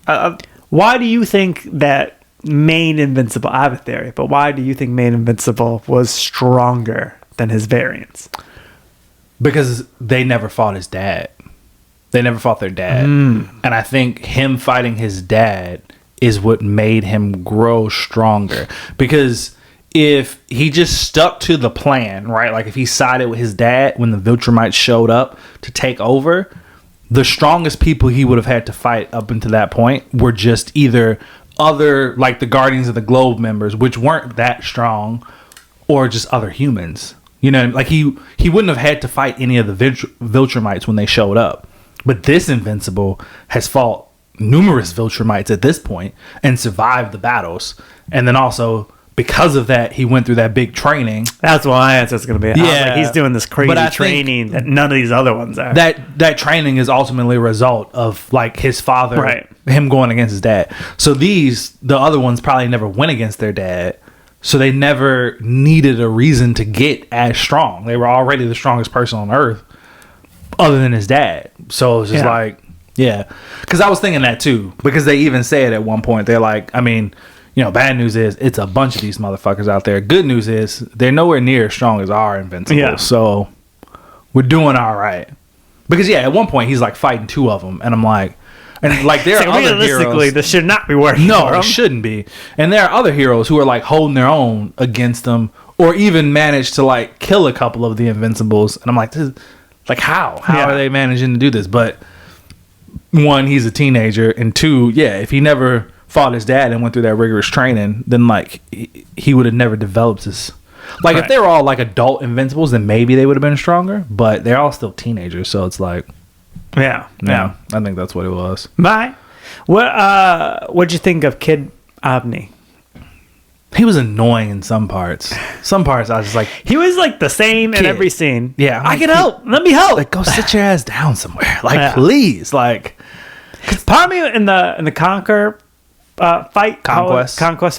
Why do you think that main Invincible? I have a theory, but why do you think main Invincible was stronger than his variants? Because they never fought his dad. They never fought their dad. And I think him fighting his dad is what made him grow stronger. Because if he just stuck to the plan, right? Like if he sided with his dad when the Viltrumites showed up to take over, the strongest people he would have had to fight up until that point were just either other, like the Guardians of the Globe members, which weren't that strong, or just other humans. You know, like he wouldn't have had to fight any of the Viltrumites when they showed up. But this Invincible has fought numerous Viltrumites at this point and survived the battles. And then also, because of that, he went through that big training. That's what my answer is going to be. Yeah. Like, he's doing this crazy training that none of these other ones are. That training is ultimately a result of like his father, right? Him going against his dad. So the other ones probably never went against their dad. So they never needed a reason to get as strong. They were already the strongest person on Earth other than his dad. So it was just like, yeah. Because I was thinking that too. Because they even say it at one point. They're like, I mean, you know, bad news is it's a bunch of these motherfuckers out there. Good news is they're nowhere near as strong as our Invincible. Yeah. So we're doing all right. Because, at one point he's like fighting two of them. And I'm like, and like there are other heroes. This should not be working. No, it shouldn't be. And there are other heroes who are like holding their own against them, or even manage to like kill a couple of the Invincibles. And I'm like, this is, like how are they managing to do this? But one, he's a teenager, and two, if he never fought his dad and went through that rigorous training, then like he would have never developed his. Like if they were all like adult Invincibles, then maybe they would have been stronger. But they're all still teenagers, so it's like. Yeah, I think that's what it was. What'd you think of Kid Omni? He was annoying in some parts. Some parts I was just like, he was like the same in every scene. Yeah, I can help. Let me help. Like, go sit your ass down somewhere. Like, please. Like, part of me in the Conquest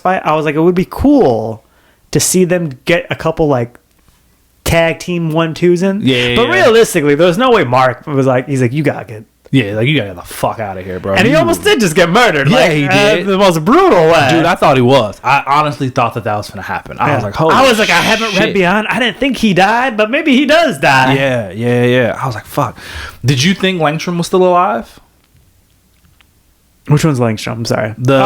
fight, I was like, it would be cool to see them get a couple like tag team 1-2s in. Yeah, but realistically, there was no way Mark was like, he's like, you gotta get. Yeah, like, you gotta get the fuck out of here, bro. And he almost did just get murdered. Yeah, like, he did. The most brutal way. Dude, I thought he was. I honestly thought that was gonna happen. I was like, holy I haven't read Beyond. I didn't think he died, but maybe he does die. Yeah. I was like, fuck. Did you think Langstrom was still alive? Which one's Langstrom? I'm sorry. The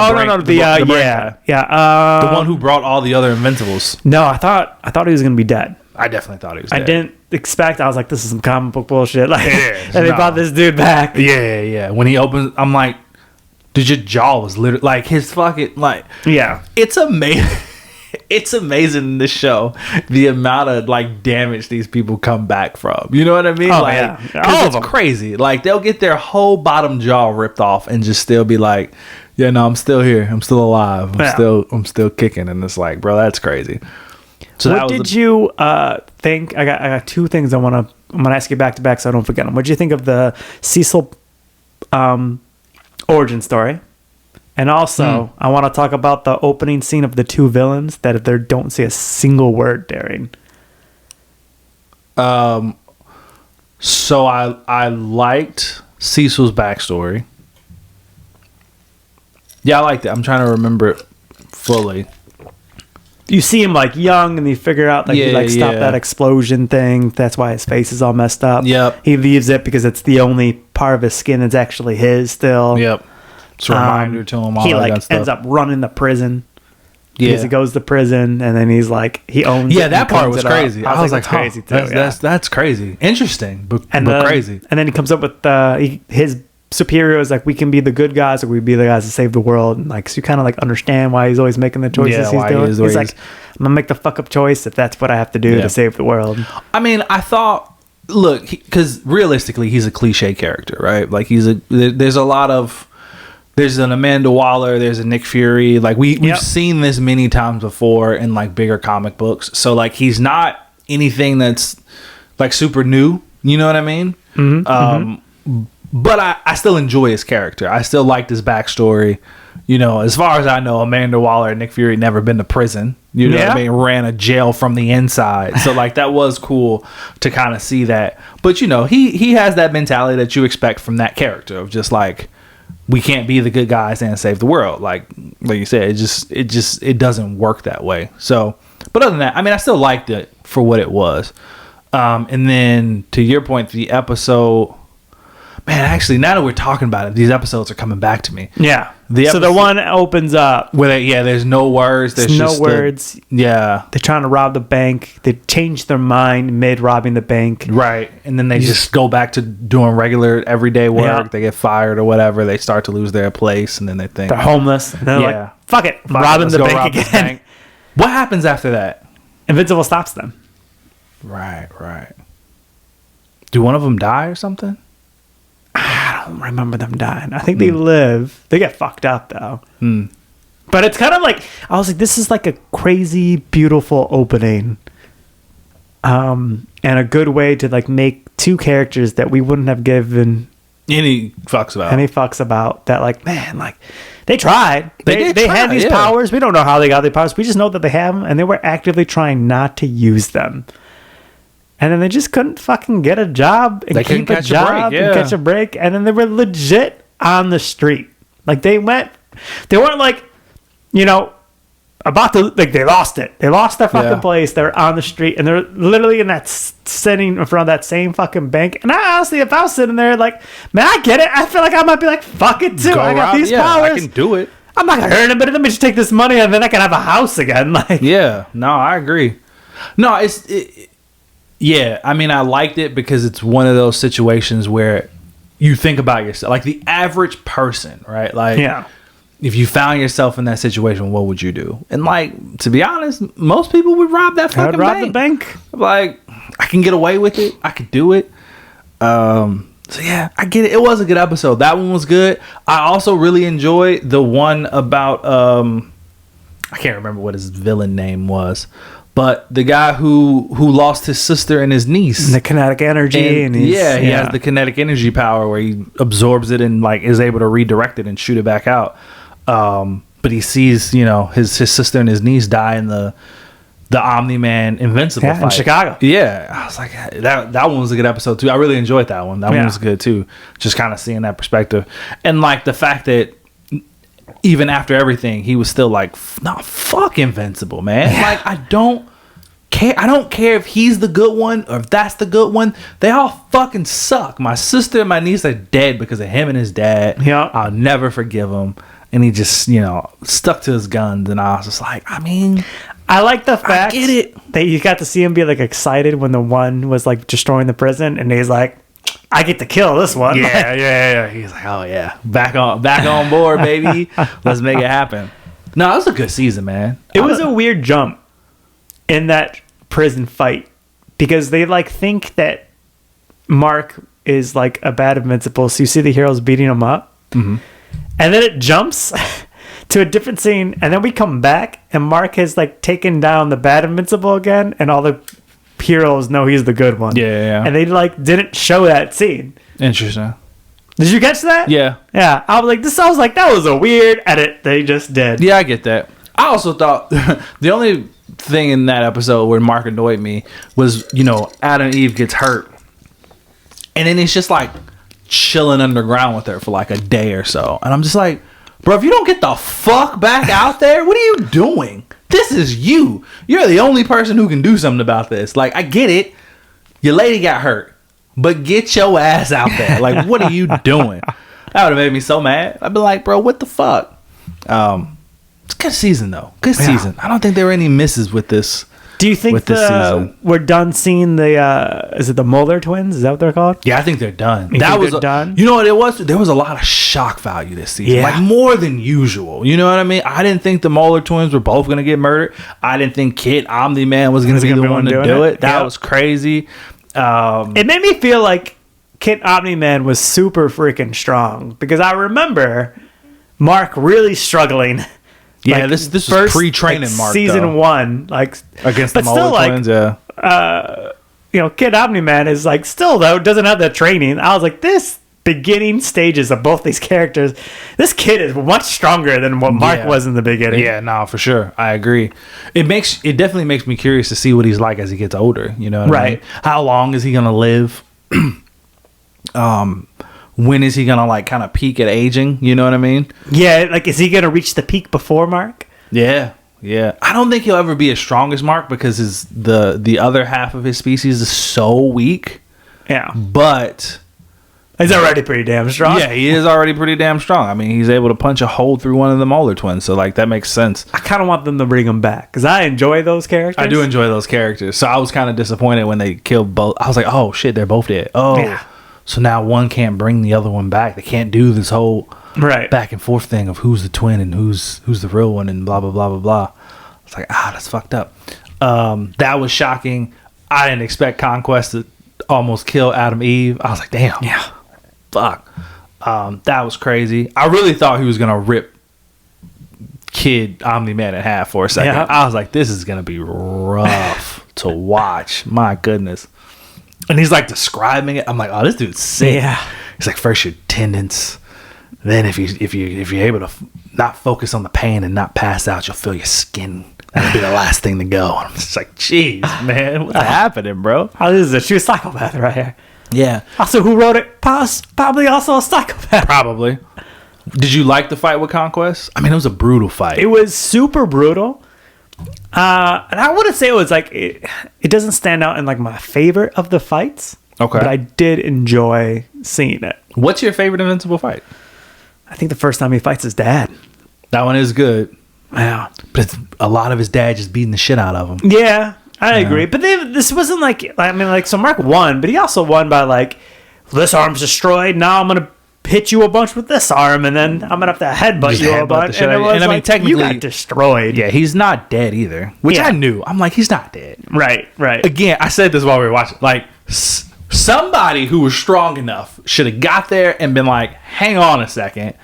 one who brought all the other Invincibles. No, I thought he was gonna be dead. I definitely thought he was dead. I didn't expect. I was like, this is some comic book bullshit. Like, and they brought this dude back. Yeah. When he opens, I'm like, dude, your jaw was literally like his fucking like. Yeah, it's amazing. It's amazing in this show the amount of like damage these people come back from. You know what I mean? Oh, like, yeah. Because it's crazy. Like, they'll get their whole bottom jaw ripped off and just still be like, yeah, no, I'm still here. I'm still alive. I'm still kicking. And it's like, bro, that's crazy. So what did you think? I got two things I'm gonna ask you back to back so I don't forget them. What did you think of the Cecil origin story? And also, I want to talk about the opening scene of the two villains that they don't say a single word during. So I liked Cecil's backstory. Yeah, I liked it. I'm trying to remember it fully. You see him like young, and you figure out that he like stopped that explosion thing. That's why his face is all messed up. Yep. He leaves it because it's the only part of his skin that's actually his still. Yep. It's a reminder to him. All he that like kind of stuff. ends up running to prison. Yeah. Because he goes to prison, and then he's like, he owns it. Yeah, that part was crazy. I was like, that's crazy too. That's crazy. Interesting, but crazy. And then he comes up with his superior is like, we can be the good guys or we be the guys that save the world. And like, so you kind of like understand why he's always making the choices he's doing. He's like, I'm gonna make the fuck up choice if that's what I have to do to save the world. I mean, I thought, look, because realistically, he's a cliche character, right? Like, there's a lot of. There's an Amanda Waller, there's a Nick Fury. Like, we've seen this many times before in like bigger comic books. So like, he's not anything that's like super new. You know what I mean? But I still enjoy his character. I still liked his backstory. You know, as far as I know, Amanda Waller and Nick Fury never been to prison. You know what I mean? Ran a jail from the inside. So like, that was cool to kind of see that. But you know, he has that mentality that you expect from that character of just like, we can't be the good guys and save the world. Like you said, it doesn't work that way. So, but other than that, I mean, I still liked it for what it was. And then to your point, the episode, man, actually, now that we're talking about it, these episodes are coming back to me. Yeah. So the one opens up where there's no words. There's no words. Yeah. They're trying to rob the bank. They change their mind mid robbing the bank. Right. And then they just go back to doing regular everyday work. Yeah. They get fired or whatever. They start to lose their place. And then they think they're homeless. And they're like, fuck it. Robbing the bank again. What happens after that? Invincible stops them. Right. Do one of them die or something? I don't remember them dying. I think they live. They get fucked up though. But it's kind of like, I was like, this is like a crazy, beautiful opening. And a good way to like make two characters that we wouldn't have given any fucks about that. Like, man, like they tried. They had these powers. We don't know how they got their powers. We just know that they have them, and they were actively trying not to use them. And then they just couldn't fucking get a job and keep a job and catch a break. And then they were legit on the street. Like they weren't like, you know, about to, like they lost it. They lost their fucking place. They're on the street and they're literally in that sitting in front of that same fucking bank. And I honestly, if I was sitting there like, man, I get it. I feel like I might be like, fuck it too. I got these powers. I can do it. I'm not going to hurt him, but let me just take this money and then I can have a house again. Like, yeah, no, I agree. No, yeah, I mean, I liked it because it's one of those situations where you think about yourself, like the average person, right? Like, if you found yourself in that situation, what would you do? And like, to be honest, most people would rob that fucking bank. Rob the bank. Like, I can get away with it. I could do it. So yeah, I get it. It was a good episode. That one was good. I also really enjoyed the one about I can't remember what his villain name was. But the guy who lost his sister and his niece. And the kinetic energy. And he has the kinetic energy power where he absorbs it and like is able to redirect it and shoot it back out. But he sees, you know, his sister and his niece die in the the Omni-Man Invincible Yeah, in fight. Chicago. Yeah, I was like, that one was a good episode too. I really enjoyed that one. That one was good too. Just kind of seeing that perspective. And like the fact that even after everything, he was still like, nah, fuck Invincible, man. Yeah. Like, I don't care if he's the good one or if that's the good one. They all fucking suck. My sister and my niece are dead because of him and his dad. Yeah. I'll never forgive him. And he just, stuck to his guns. And I was just like, I mean, I like the fact I get it. that you got to see him be like excited when the one was like destroying the prison, and he's like, I get to kill this one. Yeah. He's like, oh yeah, back on board, baby. Let's make it happen. No, it was a good season, man. It was a weird jump in that prison fight because they like think that Mark is like a bad Invincible, so you see the heroes beating him up, and then it jumps to a different scene, and then we come back and Mark has like taken down the bad Invincible again, and all the heroes know he's the good one. Yeah. And they like didn't show that scene. Interesting. Did you catch that? Yeah. I was like, I was like, that was a weird edit they just did. Yeah, I get that. I also thought the only thing in that episode where Mark annoyed me was, Adam and Eve gets hurt. And then it's just like chilling underground with her for like a day or so. And I'm just like, bro, if you don't get the fuck back out there, what are you doing? This is you. You're the only person who can do something about this. Like, I get it. Your lady got hurt. But get your ass out there. Like, what are you doing? That would have made me so mad. I'd be like, bro, what the fuck? It's a good season, though. Good season. I don't think there were any misses with this. Do you think season. we're done seeing the is it the Mulder twins? Is that what they're called? Yeah, I think they're done. You think they're done? You know what it was? There was a lot of shock value this season. Yeah. Like more than usual. You know what I mean? I didn't think the Mulder twins were both going to get murdered. I didn't think Kid Omni-Man was going to be the one to do it. That was crazy. It made me feel like Kid Omni-Man was super freaking strong because I remember Mark really struggling. Yeah, like, this was pre-training like Mark season though. 1, like Against the but still, Mulder twins, yeah. Kid Omni-Man is like still though doesn't have the training. I was like, this beginning stages of both these characters, this kid is much stronger than what Mark was in the beginning. Yeah, no, for sure. I agree. It definitely makes me curious to see what he's like as he gets older. You know what I mean? How long is he gonna live? When is he gonna like kind of peak at aging? You know what I mean? Yeah, like is he gonna reach the peak before Mark? Yeah. I don't think he'll ever be as strong as Mark because the other half of his species is so weak. Yeah, but he's already pretty damn strong. Yeah, he is already pretty damn strong. I mean, he's able to punch a hole through one of the Mulder twins, so like that makes sense. I kind of want them to bring him back because I enjoy those characters. I do enjoy those characters, so I was kind of disappointed when they killed both. I was like, oh shit, they're both dead. Oh, yeah. So now one can't bring the other one back. They can't do this whole back and forth thing of who's the twin and who's the real one and blah blah blah blah blah. It's like that's fucked up. That was shocking. I didn't expect Conquest to almost kill Adam Eve. I was like, damn. Yeah. Fuck. That was crazy. I really thought he was gonna rip Kid Omni-Man in half for a second. Yeah. I was like, this is gonna be rough to watch. My goodness. And he's like describing it. I'm like, oh, this dude's sick. Yeah. He's like, first your tendons, then if you're able to not focus on the pain and not pass out, you'll feel your skin. That'll be the last thing to go. And I'm just like, jeez, man, what's happening, bro? Oh, this is a true psychopath right here. Yeah. Also, who wrote it? Probably also a psychopath. Probably. Did you like the fight with Conquest? I mean, it was a brutal fight. It was super brutal. And I wouldn't say it was like it doesn't stand out in like my favorite of the fights. Okay. But I did enjoy seeing it. What's your favorite Invincible fight? I think the first time he fights his dad. That one is good. Yeah. But it's a lot of his dad just beating the shit out of him. Yeah, I agree. But this wasn't like, I mean, like, so Mark won, but he also won by like, this arm's destroyed. Now I'm going to hit you a bunch with this arm, and then I'm going to have to headbutt Just you a headbutt bunch. the shit And, out of you. And I mean, like, technically, you got destroyed. Yeah, he's not dead either, which Yeah. I knew. I'm like, he's not dead. Right. Again, I said this while we were watching. Like, somebody who was strong enough should have got there and been like, hang on a second,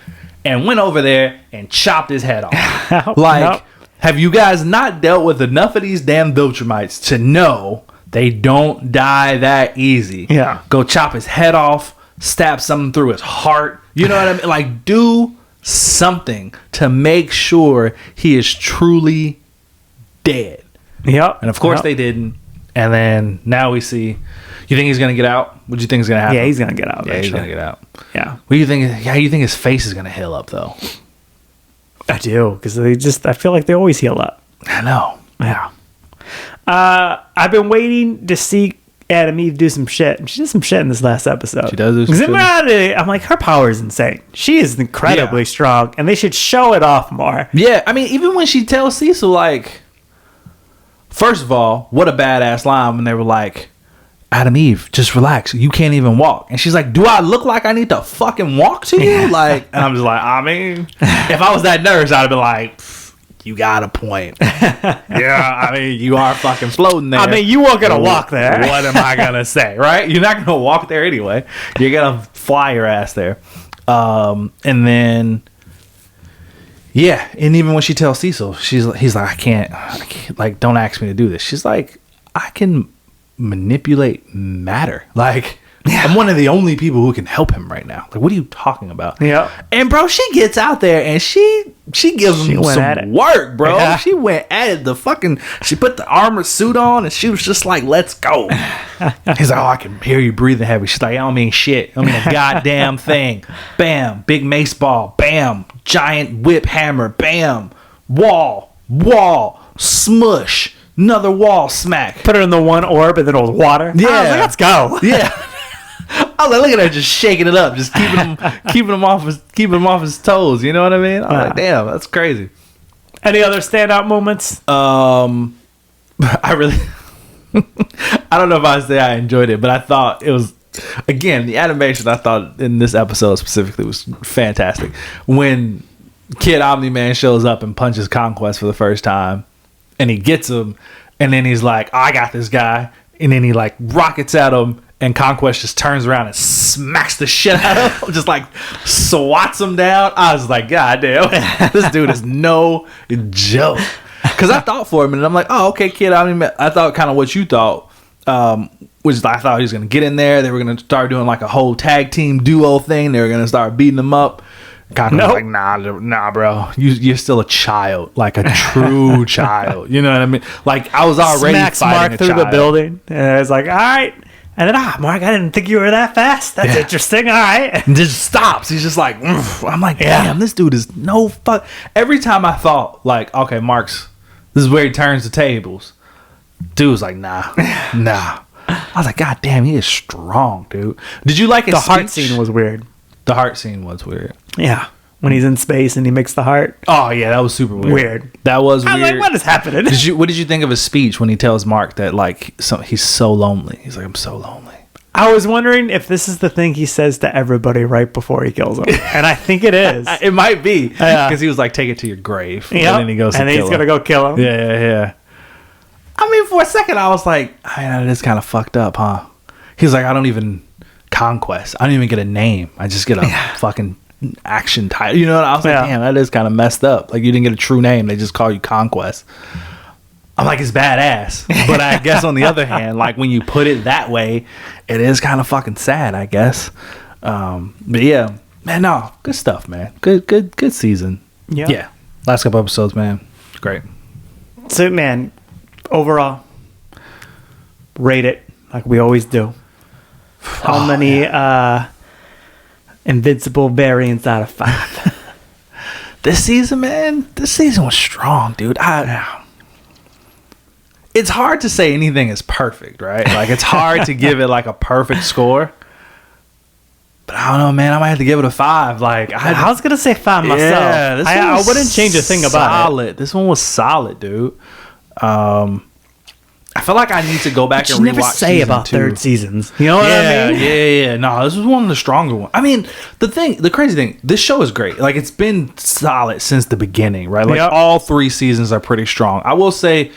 and went over there and chopped his head off. Like, have you guys not dealt with enough of these damn Viltrumites to know they don't die that easy? Yeah. Go chop his head off, stab something through his heart. You know what I mean? Like, do something to make sure he is truly dead. Yep. And of course Yep. they didn't. And then now we see. You think he's gonna get out? What do you think is gonna happen? Yeah, he's gonna get out. Yeah, he's eventually. gonna get out. Yeah, What do you think? How do you think his face is gonna heal up though? I do, because I feel like they always heal up. I know. Yeah. I've been waiting to see Adam Eve do some shit. She did some shit in this last episode. She does do some shit. I'm like, her power is insane. She is incredibly strong, and they should show it off more. Yeah, I mean, even when she tells Cecil, like, first of all, what a badass line when they were like, Adam Eve, just relax. You can't even walk. And she's like, do I look like I need to fucking walk to you? Like, and I'm just like, I mean, if I was that nurse, I'd have been like, you got a point. Yeah, I mean, you are fucking floating there. I mean, you weren't gonna walk there. What am I gonna say, right? You're not gonna walk there anyway. You're gonna fly your ass there. And then, yeah, and even when she tells Cecil, he's like, I can't, like, don't ask me to do this. She's like, I can manipulate matter. Like, I'm one of the only people who can help him right now. Like, what are you talking about? Yeah. And bro, she gets out there and she gives him some work, bro. Yeah. She went at it. She put the armor suit on and she was just like, let's go. He's like, oh, I can hear you breathing heavy. She's like, I don't mean shit. I mean a goddamn thing. Bam. Big mace ball. Bam. Giant whip hammer. Bam. Wall. Smush. Another wall smack. Put her in the one orb and then it was water. Yeah. I was like, let's go. Yeah. I was like, look at her just shaking it up, just keeping him off his toes. You know what I mean? I'm like, damn, that's crazy. Any other standout moments? I really, I don't know if I say I enjoyed it, but I thought it was, again, the animation I thought in this episode specifically was fantastic. When Kid Omni-Man shows up and punches Conquest for the first time, and he gets him, and then he's like, I got this guy, and then he like rockets at him. And Conquest just turns around and smacks the shit out of him, just like swats him down. I was like, God damn, this dude is no joke. Because I thought for a minute, I'm like, oh, okay, kid. I thought kind of what you thought, which is I thought he was going to get in there. They were going to start doing like a whole tag team duo thing. They were going to start beating him up. Conquest was like, nah, bro. You're still a child, like a true child. You know what I mean? Like, I was already Smacks fighting Mark a through child. the building. And I was like, all right. And then, Mark, I didn't think you were that fast. That's interesting. All right. And just stops. He's just like, I'm like, damn, this dude is no fuck. Every time I thought, like, okay, this is where he turns the tables. Dude was like, nah. I was like, God damn, he is strong, dude. Did you like his The heart speech? scene was weird. The heart scene was weird. Yeah. When he's in space and he makes the heart. Oh, yeah, that was super weird. That was weird. I was like, what is happening? What did you think of his speech when he tells Mark that, like, he's so lonely? He's like, I'm so lonely. I was wondering if this is the thing he says to everybody right before he kills him. And I think it is. It might be. Because he was like, take it to your grave. Yep. And then he goes and then he's going to go kill him. Yeah. I mean, for a second, I was like, it is kind of fucked up, huh? He's like, I don't even Conquest. I don't even get a name. I just get a fucking action title. You know what I was like, damn, that is kind of messed up. Like, you didn't get a true name. They just call you Conquest. I'm like, it's badass. But I guess on the other hand, like, when you put it that way, it is kind of fucking sad, I guess. But yeah, man, no, good stuff, man. Good season. Yeah. Last couple episodes, man. Great. So, man, overall, rate it like we always do. How many Invincible variants out of 5? This season, man, was strong, dude. It's hard to say anything is perfect, right? Like, it's hard to give it like a perfect score. But I don't know, man. I might have to give it a 5. Like, I was gonna say 5 myself. Yeah, I wouldn't change a thing about it. This one was solid, dude. I feel like I need to go back and rewatch. You never say about 2. Third seasons. You know what I mean? Yeah. No, this was one of the stronger ones. I mean, the crazy thing, this show is great. Like, it's been solid since the beginning, right? Like, all 3 seasons are pretty strong. I will say,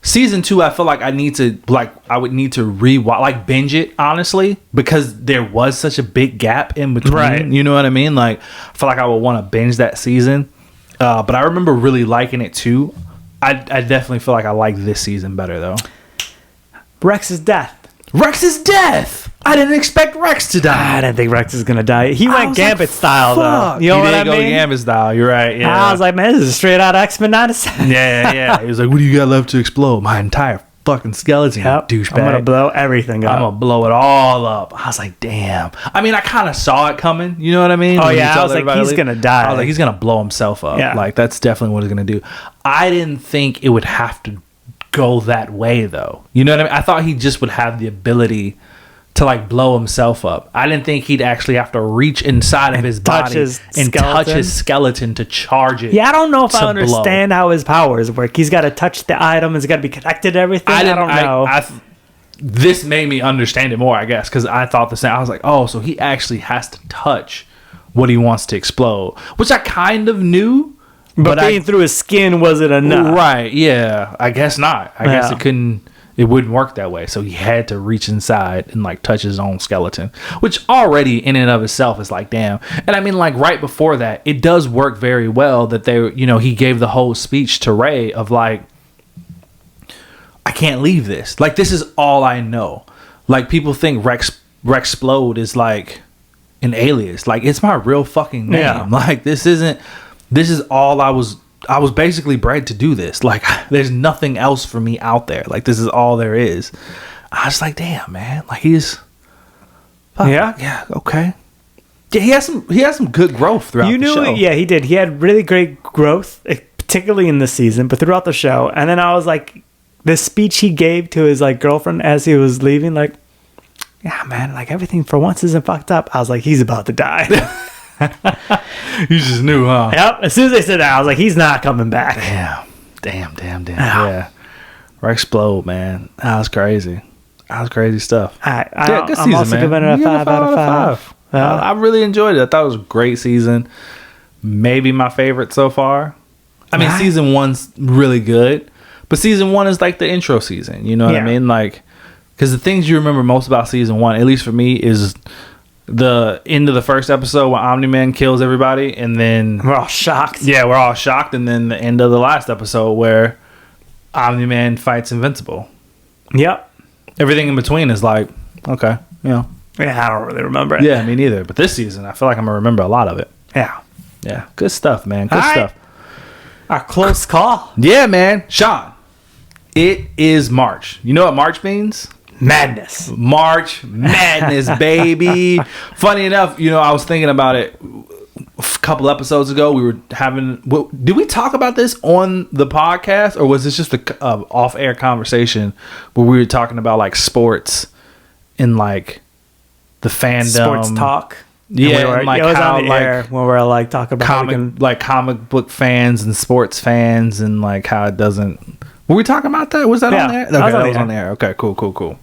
season 2, I feel like I would need to rewatch, like, binge it, honestly, because there was such a big gap in between. Right. You know what I mean? Like, I feel like I would want to binge that season. But I remember really liking it too. I definitely feel like I like this season better though. Rex's death. Rex's death. I didn't expect Rex to die. I didn't think Rex was gonna die. He went Gambit style though. You know what I mean? He did go Gambit style. You're right. Yeah. I was like, man, this is straight out of X-Men '97. Yeah. He was like, "What do you got left to explode? My entire fucking skeleton, douchebag. I'm gonna blow everything up. I'm gonna blow it all up." I was like, "Damn." I mean, I kind of saw it coming. You know what I mean? Oh yeah. I was like, he's gonna die. I was like, he's gonna blow himself up. Yeah. Like that's definitely what he's gonna do. I didn't think it would have to go that way though. You know what I mean? I thought he just would have the ability to like blow himself up. I didn't think he'd actually have to reach inside of his body and touch his skeleton to charge it. Yeah, I don't know if I understand how his powers work. He's got to touch the item. It's got to be connected to everything. I don't know. This made me understand it more, I guess, because I thought the same. I was like, oh, so he actually has to touch what he wants to explode, which I kind of knew. But being through his skin wasn't enough. Right, yeah. I guess not. I guess it wouldn't work that way. So he had to reach inside and like touch his own skeleton, which already in and of itself is like, damn. And I mean, like right before that, it does work very well that he gave the whole speech to Ray of like, I can't leave this. Like, this is all I know. Like, people think Rexplode is like an alias. Like, it's my real fucking name. Yeah. Like, this is all I was basically bred to do this. Like, there's nothing else for me out there. Like, this is all there is. I was like, damn, man. Like, yeah, okay. Yeah, he has some good growth throughout the show. Yeah, he did. He had really great growth, particularly in this season, but throughout the show. And then I was like, the speech he gave to his like girlfriend as he was leaving, like, yeah, man, like everything for once isn't fucked up. I was like, he's about to die. You just knew, huh? Yep. As soon as they said that, I was like, he's not coming back. Damn. Yeah. Rexplode, man. That was crazy. That was crazy stuff. Good season, I'm also giving it a 5 out of 5. I really enjoyed it. I thought it was a great season. Maybe my favorite so far. I mean, season 1's really good, but season 1 is like the intro season. You know what I mean? Like, because the things you remember most about season 1, at least for me, is the end of the first episode where Omni-Man kills everybody, and then we're all shocked. Yeah, we're all shocked, and then the end of the last episode where Omni-Man fights Invincible. Yep. Everything in between is like, okay, you know. Yeah, I don't really remember it. Yeah, me neither. But this season, I feel like I'm gonna remember a lot of it. Yeah, good stuff, man. Good stuff. Our close call. Yeah, man. Sean, it is March. You know what March means? Madness. March Madness, baby. Funny enough, I was thinking about it a couple episodes ago. We were having... Did we talk about this on the podcast, or was this just an off-air conversation where we were talking about like sports and like the fandom? Sports talk. Yeah, and like how on the air when we're like talking about comic book fans and sports fans and like how it doesn't... Were we talking about that? Was that on there? Okay, that was on there. Okay, cool.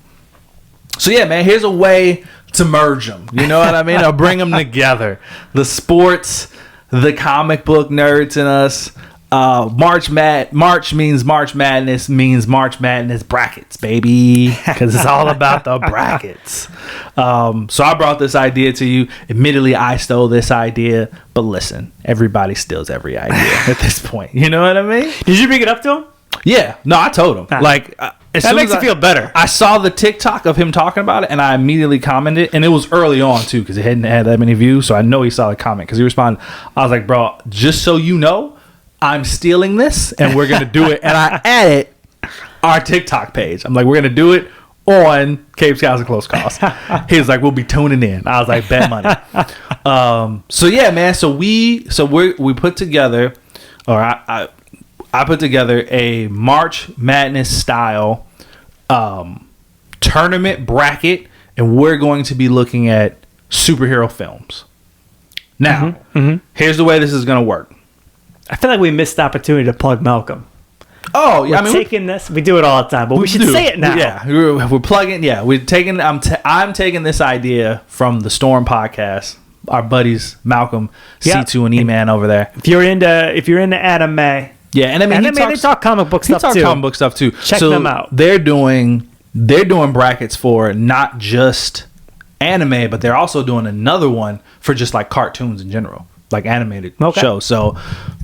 So yeah, man, here's a way to merge them. You know what I mean? I'll bring them together. The sports, the comic book nerds in us. March means March Madness brackets, baby, because it's all about the brackets. So I brought this idea to you. Admittedly, I stole this idea, but listen, everybody steals every idea at this point. You know what I mean? Did you bring it up to him? Yeah, no, I told him. That makes you feel better. I saw the TikTok of him talking about it, and I immediately commented, and it was early on too, because it hadn't had that many views. So I know he saw the comment because he responded. I was like, bro, just so you know, I'm stealing this, and we're gonna do it. And I added our TikTok page. I'm like, we're gonna do it on Cape Scouts and Close Calls. He was like, we'll be tuning in. I was like, bet money. So yeah, man. So we put together, or I put together a March Madness style tournament bracket, and we're going to be looking at superhero films. Now, here's the way this is going to work. I feel like we missed the opportunity to plug Malcolm. Oh, yeah. We do it all the time, but we should say it now. Yeah, we're plugging. Yeah, we're taking. I'm taking this idea from the Storm podcast. Our buddies Malcolm, C2, and E-Man over there. If you're into anime. Yeah, and I mean, they talk comic book stuff too. He talks comic book stuff too. Check them out. They're doing brackets for not just anime, but they're also doing another one for just like cartoons in general, like animated shows. So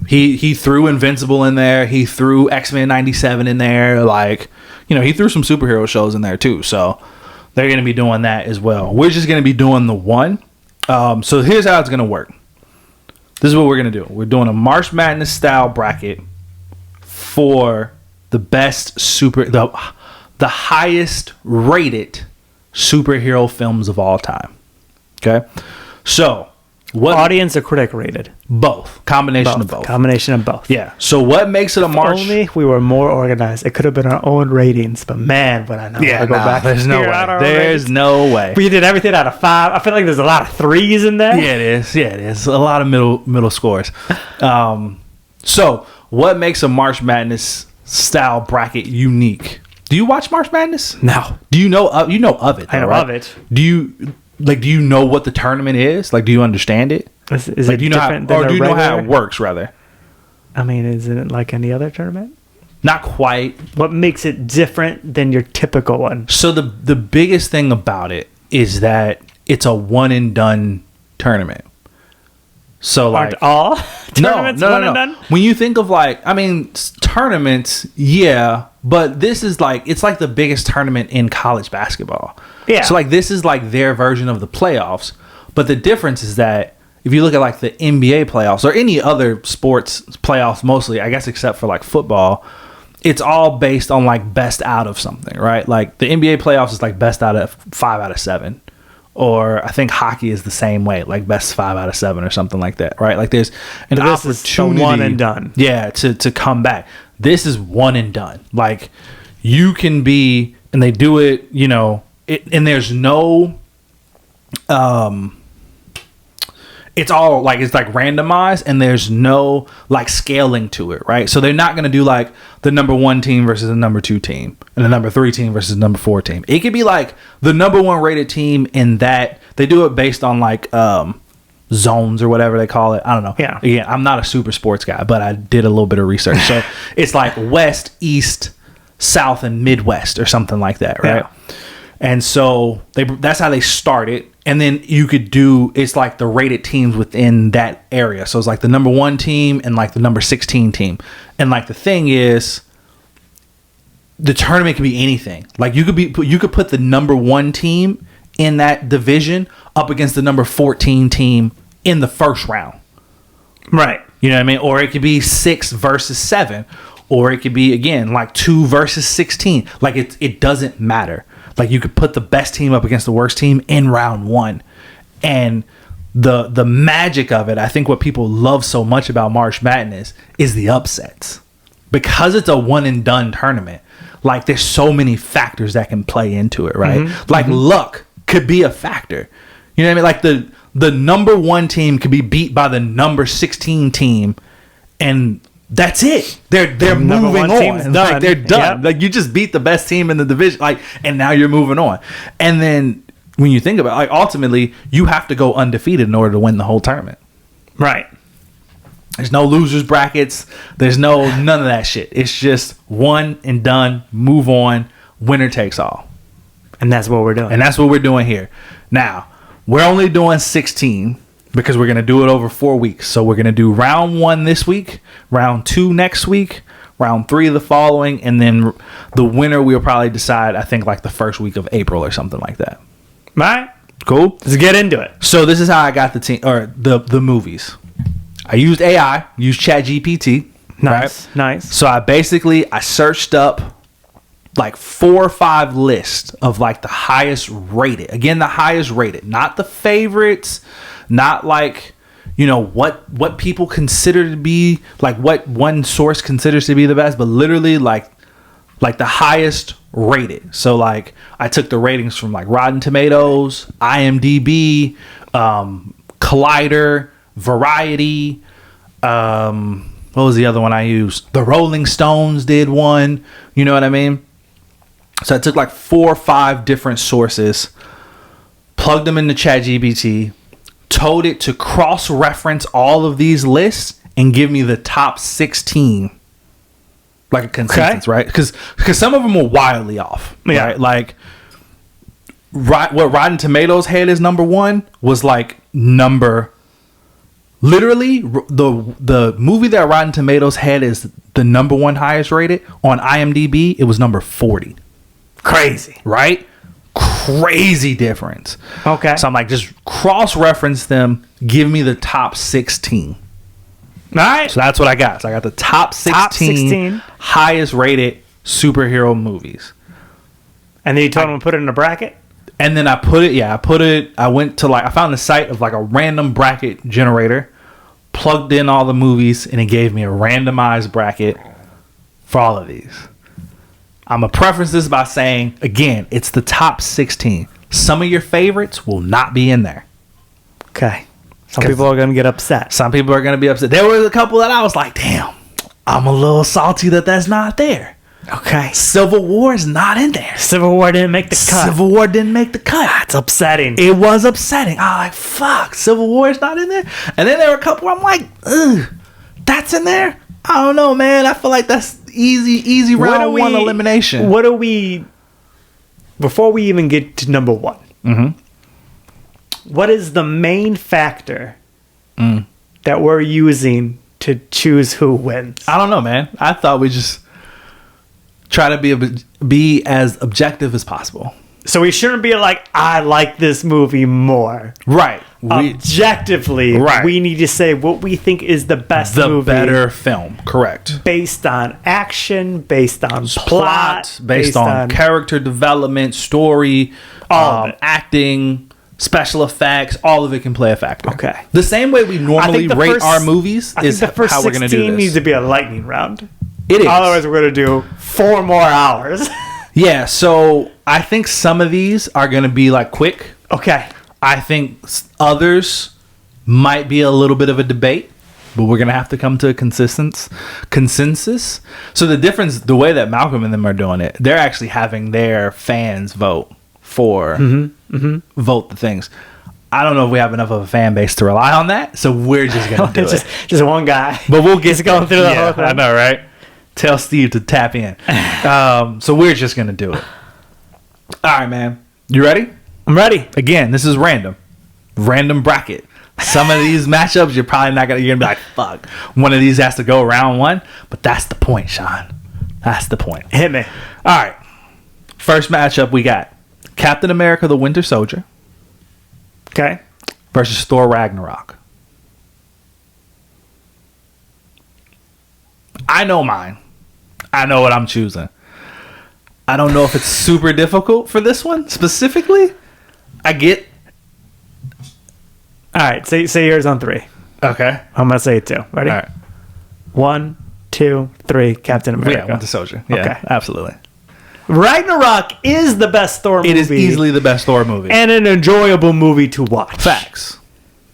he threw Invincible in there. He threw X-Men '97 in there. Like, he threw some superhero shows in there too. So they're going to be doing that as well. We're just going to be doing the one. So here's how it's going to work. This is what we're going to do. We're doing a March Madness style bracket for the best the highest rated superhero films of all time. Okay? So, what audience or critic rated? Both. Combination of both. Combination of both. Yeah. So what makes it a March? Only we were more organized. It could have been our own ratings, but man, would I know. Yeah, go back. There's no way. There's no way. We did everything out of 5. I feel like there's a lot of 3s in there. Yeah, it is. Yeah, it is. A lot of middle scores. So what makes a March Madness style bracket unique? Do you watch March Madness? No. Do you know of it? I know of it. Do you know what the tournament is? Like, do you understand it? Is it different than do you know how it works, rather? I mean, isn't it like any other tournament? Not quite. What makes it different than your typical one? So the biggest thing about it is that it's a one and done tournament. So like aren't all tournaments one and done? When you think of tournaments, yeah, but this is it's like the biggest tournament in college basketball. Yeah. So this is like their version of the playoffs. But the difference is that if you look at the NBA playoffs or any other sports playoffs, mostly, I guess, except for football, it's all based on best out of something, right? Like the NBA playoffs is best out of 5 out of 7. Or I think hockey is the same way, best 5 out of 7 or something like that, right? There's an opportunity, one and done. Yeah, to come back. This is one and done. You can be, and they do it, and there's no, it's all it's randomized, and there's no scaling to it, right? So they're not going to do the number 1 team versus the number 2 team and the number 3 team versus the number 4 team. It could be the number 1 rated team in that they do it based on zones or whatever they call it. I don't know. Yeah. Again, I'm not a super sports guy, but I did a little bit of research. So it's West, East, South, and Midwest or something like that, right? Yeah. And so that's how they started. And then you could do, it's the rated teams within that area. So it's the number 1 team and the number 16 team. And the thing is, the tournament can be anything. You could put the number 1 team in that division up against the number 14 team in the first round. Right. You know what I mean? Or it could be 6 versus 7. Or it could be, again, 2 versus 16. It doesn't matter. You could put the best team up against the worst team in round 1. And the magic of it, I think what people love so much about March Madness is the upsets. Because it's a one and done tournament, there's so many factors that can play into it, right? Mm-hmm. Luck could be a factor. You know what I mean? The number 1 team could be beat by the number 16 team, and that's it. They're moving on. Done. They're done. Yep. You just beat the best team in the division, and now you're moving on. And then when you think about ultimately, you have to go undefeated in order to win the whole tournament. Right. There's no losers brackets. There's none of that shit. It's just one and done. Move on. Winner takes all. And that's what we're doing. And that's what we're doing here. Now, we're only doing 16 because we're going to do it over 4 weeks. So we're going to do round 1 this week, round 2 next week, round 3 the following, and then the winner we'll probably decide, I think, the first week of April or something like that. All right. Cool. Let's get into it. So this is how I got the team or the movies. I used AI, used ChatGPT. Nice. Right? Nice. So I searched up 4 or 5 lists of the highest rated. Again, the highest rated, not the favorites, not what people consider to be what one source considers to be the best, but literally the highest rated. So I took the ratings from Rotten Tomatoes, IMDb, Collider, Variety. What was the other one I used? The Rolling Stones did one. You know what I mean? So I took 4 or 5 different sources, plugged them into ChatGPT, told it to cross-reference all of these lists and give me the top 16, a consensus, right? Because some of them were wildly off, right? What Rotten Tomatoes had as number 1 was literally the movie that Rotten Tomatoes had as the number 1 highest rated on IMDb. It was number 40. Crazy, right? crazy difference. Okay. So I'm like, just cross-reference them. Give me the top 16. All right. So that's what I got. So I got the top 16 highest rated superhero movies. And then you told them to put it in a bracket? And then I went to I found the site of like a random bracket generator, plugged in all the movies, and it gave me a randomized bracket for all of these. I'm going to preface this by saying, again, it's the top 16. Some of your favorites will not be in there. Okay. Some people are going to get upset. Some people are going to be upset. There were a couple that I was like, damn, I'm a little salty that that's not there. Okay. Civil War is not in there. Civil War didn't make the cut. Civil War didn't make the cut. That's upsetting. It was upsetting. I'm like, fuck, Civil War is not in there. And then there were a couple where I'm like, ugh, that's in there? I don't know, man. I feel like that's easy round one elimination. What do we, before we even get to number one, what is the main factor that we're using to choose who wins? I don't know, man. I thought we just try to be as objective as possible. So we shouldn't be like, I like this movie more. Right. Objectively, we need to say what we think is the best movie. The better film. Correct. Based on action, based on plot, based on character development, story, all of it. acting, special effects, all of it can play a factor. Okay. The same way we normally rate our movies is the first how we're going to do 16 this. needs to be a lightning round. It is. Otherwise, we're going to do 4 more hours. Yeah, so I think some of these are going to be like quick. Okay. I think others might be a little bit of a debate, but we're going to have to come to a consensus. So the difference, the way that Malcolm and them are doing it, they're actually having their fans vote for vote the things. I don't know if we have enough of a fan base to rely on that, so we're just going to do it. Just one guy. But we'll get going through the whole thing. I know, right? Tell Steve to tap in. So we're just going to do it. All right, man. You ready? I'm ready. Again, this is random bracket. Some of these matchups you're probably not you're gonna be like, fuck, one of these has to go round one, but that's the point, Sean. That's the point. Hit me. All right, first matchup we got Captain America: The Winter Soldier, okay, versus Thor: Ragnarok. I know mine. I know what I'm choosing. I don't know if it's super difficult for this one specifically. I get. All right, say yours on 3. Okay. I'm gonna say it 2. Ready? All right. 1, 2, 3. Captain America. Yeah, Winter Soldier. Yeah, Okay. absolutely. Ragnarok is the best Thor movie. It is easily the best Thor movie. And an enjoyable movie to watch. Facts.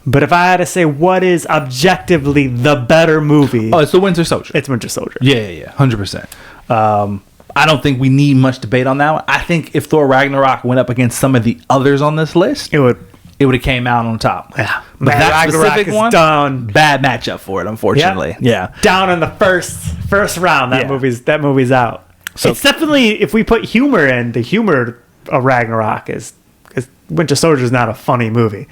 But if I had to say what is objectively the better movie, Oh, it's the Winter Soldier. it's Winter Soldier. Yeah, 100%. I don't think we need much debate on that one. I think if Thor Ragnarok went up against some of the others on this list, It would have came out on top. Yeah. But Man, that Ragnarok specific is one, down. bad matchup for it, unfortunately. Yeah. down in the first round. That Yeah. movie's out. So- It's definitely, if we put humor in, the humor of Ragnarok is Winter Soldier is not a funny movie,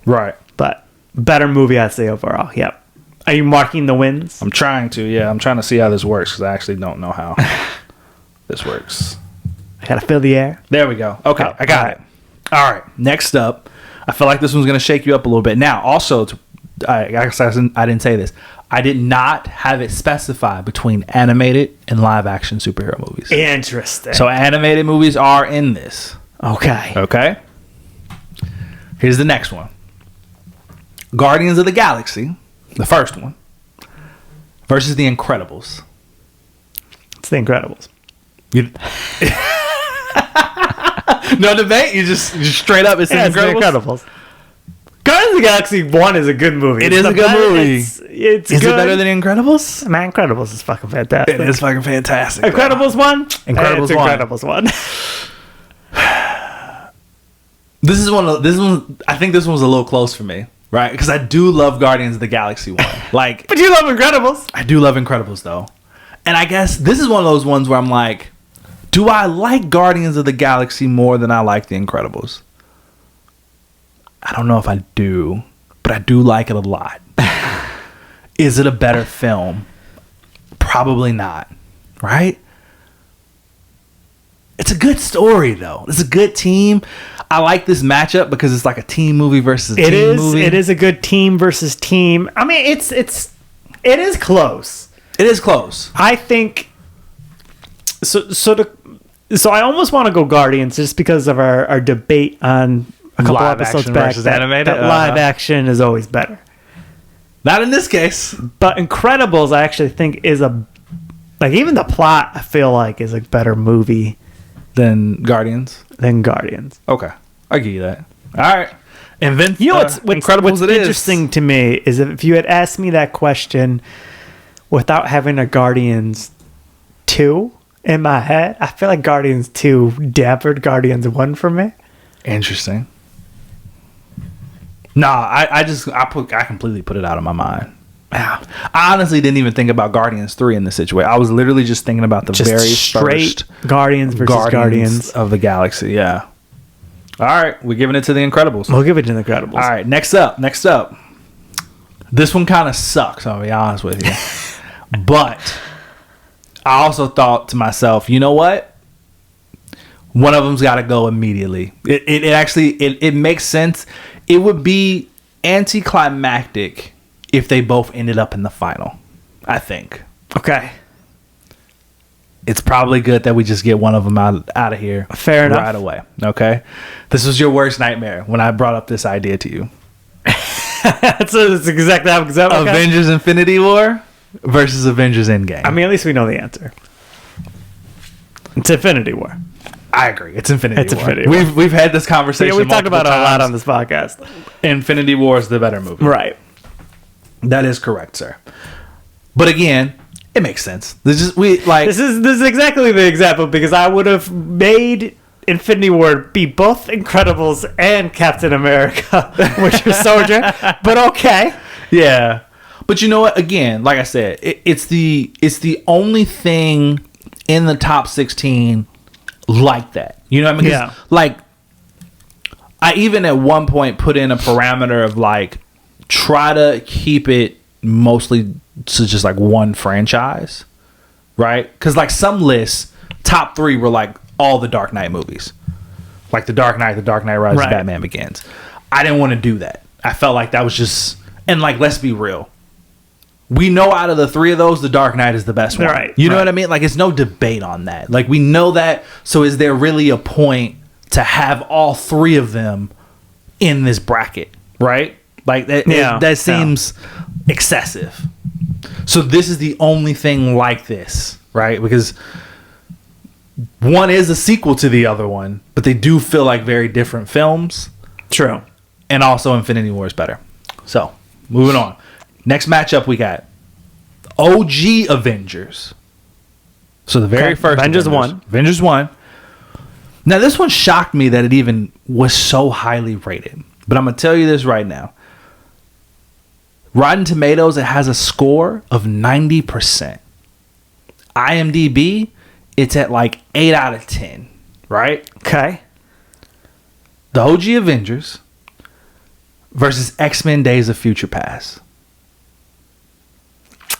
Right. but better movie I'd say overall. Yep. Are you marking the wins? I'm trying to, yeah. I'm trying to see how this works because I actually don't know how this works. I gotta fill the air. There we go. Okay, Oh, I got all it. All right. Next up, I feel like this one's going to shake you up a little bit. Now, also, I didn't say this. I did not have it specified between animated and live action superhero movies. Interesting. So animated movies are in this. Okay. Okay. Here's the next one. Guardians of the Galaxy, the first one, versus The Incredibles. It's The Incredibles. You, no debate. You just straight up. It's The It's The Incredibles. Incredibles. Guardians of the Galaxy 1 is a good movie. It is a good movie. It's Is good. it better than Incredibles? Man, Incredibles is fucking fantastic. It is fucking fantastic. Incredibles 1? Incredibles It's 1. Incredibles 1. This one. I think this one was a little close for me, right? Because I do love Guardians of the Galaxy 1. Like, But you love Incredibles. I do love Incredibles though, and I guess this is one of those ones where I'm like, do I like Guardians of the Galaxy more than I like The Incredibles? I don't know if I do, but I do like it a lot. Is it a better film? Probably not, right? it's a good story though. It's a good team. I like this matchup because it's like a team movie versus a team movie. It is a good team versus team. I mean, it is close. It is close. I think so I almost want to go Guardians just because of our debate on a couple Live episodes action back versus that animated? live action is always better. Not in this case. But Incredibles, I actually think is even the plot I feel like is a better movie Than Guardians. Okay, I give you that. All right. What's Incredibles? What's interesting to me is if you had asked me that question without having a Guardians 2 in my head, I feel like Guardians 2 dampened Guardians 1 for me. Interesting. Nah, I completely put it out of my mind. I honestly didn't even think about Guardians 3 in this situation. I was literally just thinking about the Just very straight first Guardians versus Guardians of the Galaxy. Yeah. All right, we're giving it to the Incredibles. We'll give it to the Incredibles. All right, next up. This one kind of sucks, I'll be honest with you. But I also thought to myself, you know what? One of them's got to go immediately. It actually makes sense. It would be anticlimactic if they both ended up in the final, I think. Okay. It's probably good that we just get one of them out of here. Fair enough. Right away. Okay. This was your worst nightmare when I brought up this idea to you. That's exactly how Avengers Infinity War versus Avengers Endgame. I mean, at least we know the answer. It's Infinity War. I agree. It's Infinity War. Infinity War. We've had this conversation. We talked about it a lot on this podcast. Infinity War is the better movie. Right. That is correct, sir. But again, it makes sense. This is exactly the example because I would have made Infinity War be both Incredibles and Captain America, Winter Soldier. But okay. Yeah. But you know what? Again, like I said, it's the only thing in the top 16 like that. You know what I mean? Yeah. Like, I even at one point put in a parameter of like, try to keep it mostly to just like one franchise, right? Because like some lists, top 3 were like all the Dark Knight movies, like The Dark Knight Rises, right. Batman Begins. I didn't want to do that. I felt like that was just, and like, let's be real. We know out of the 3 of those, The Dark Knight is the best one. Right, you know right. what I mean? Like, it's no debate on that. Like, we know that. So is there really a point to have all 3 of them in this bracket, right? Like, that seems excessive. So this is the only thing like this, right? Because one is a sequel to the other one, but they do feel like very different films. True. And also Infinity War is better. So, moving on. Next matchup we got OG Avengers. So the very first Avengers 1. Avengers 1. Now this one shocked me that it even was so highly rated. But I'm going to tell you this right now. Rotten Tomatoes, it has a score of 90%. IMDb, it's at like 8 out of 10, right? Okay. The OG Avengers versus X-Men Days of Future Past.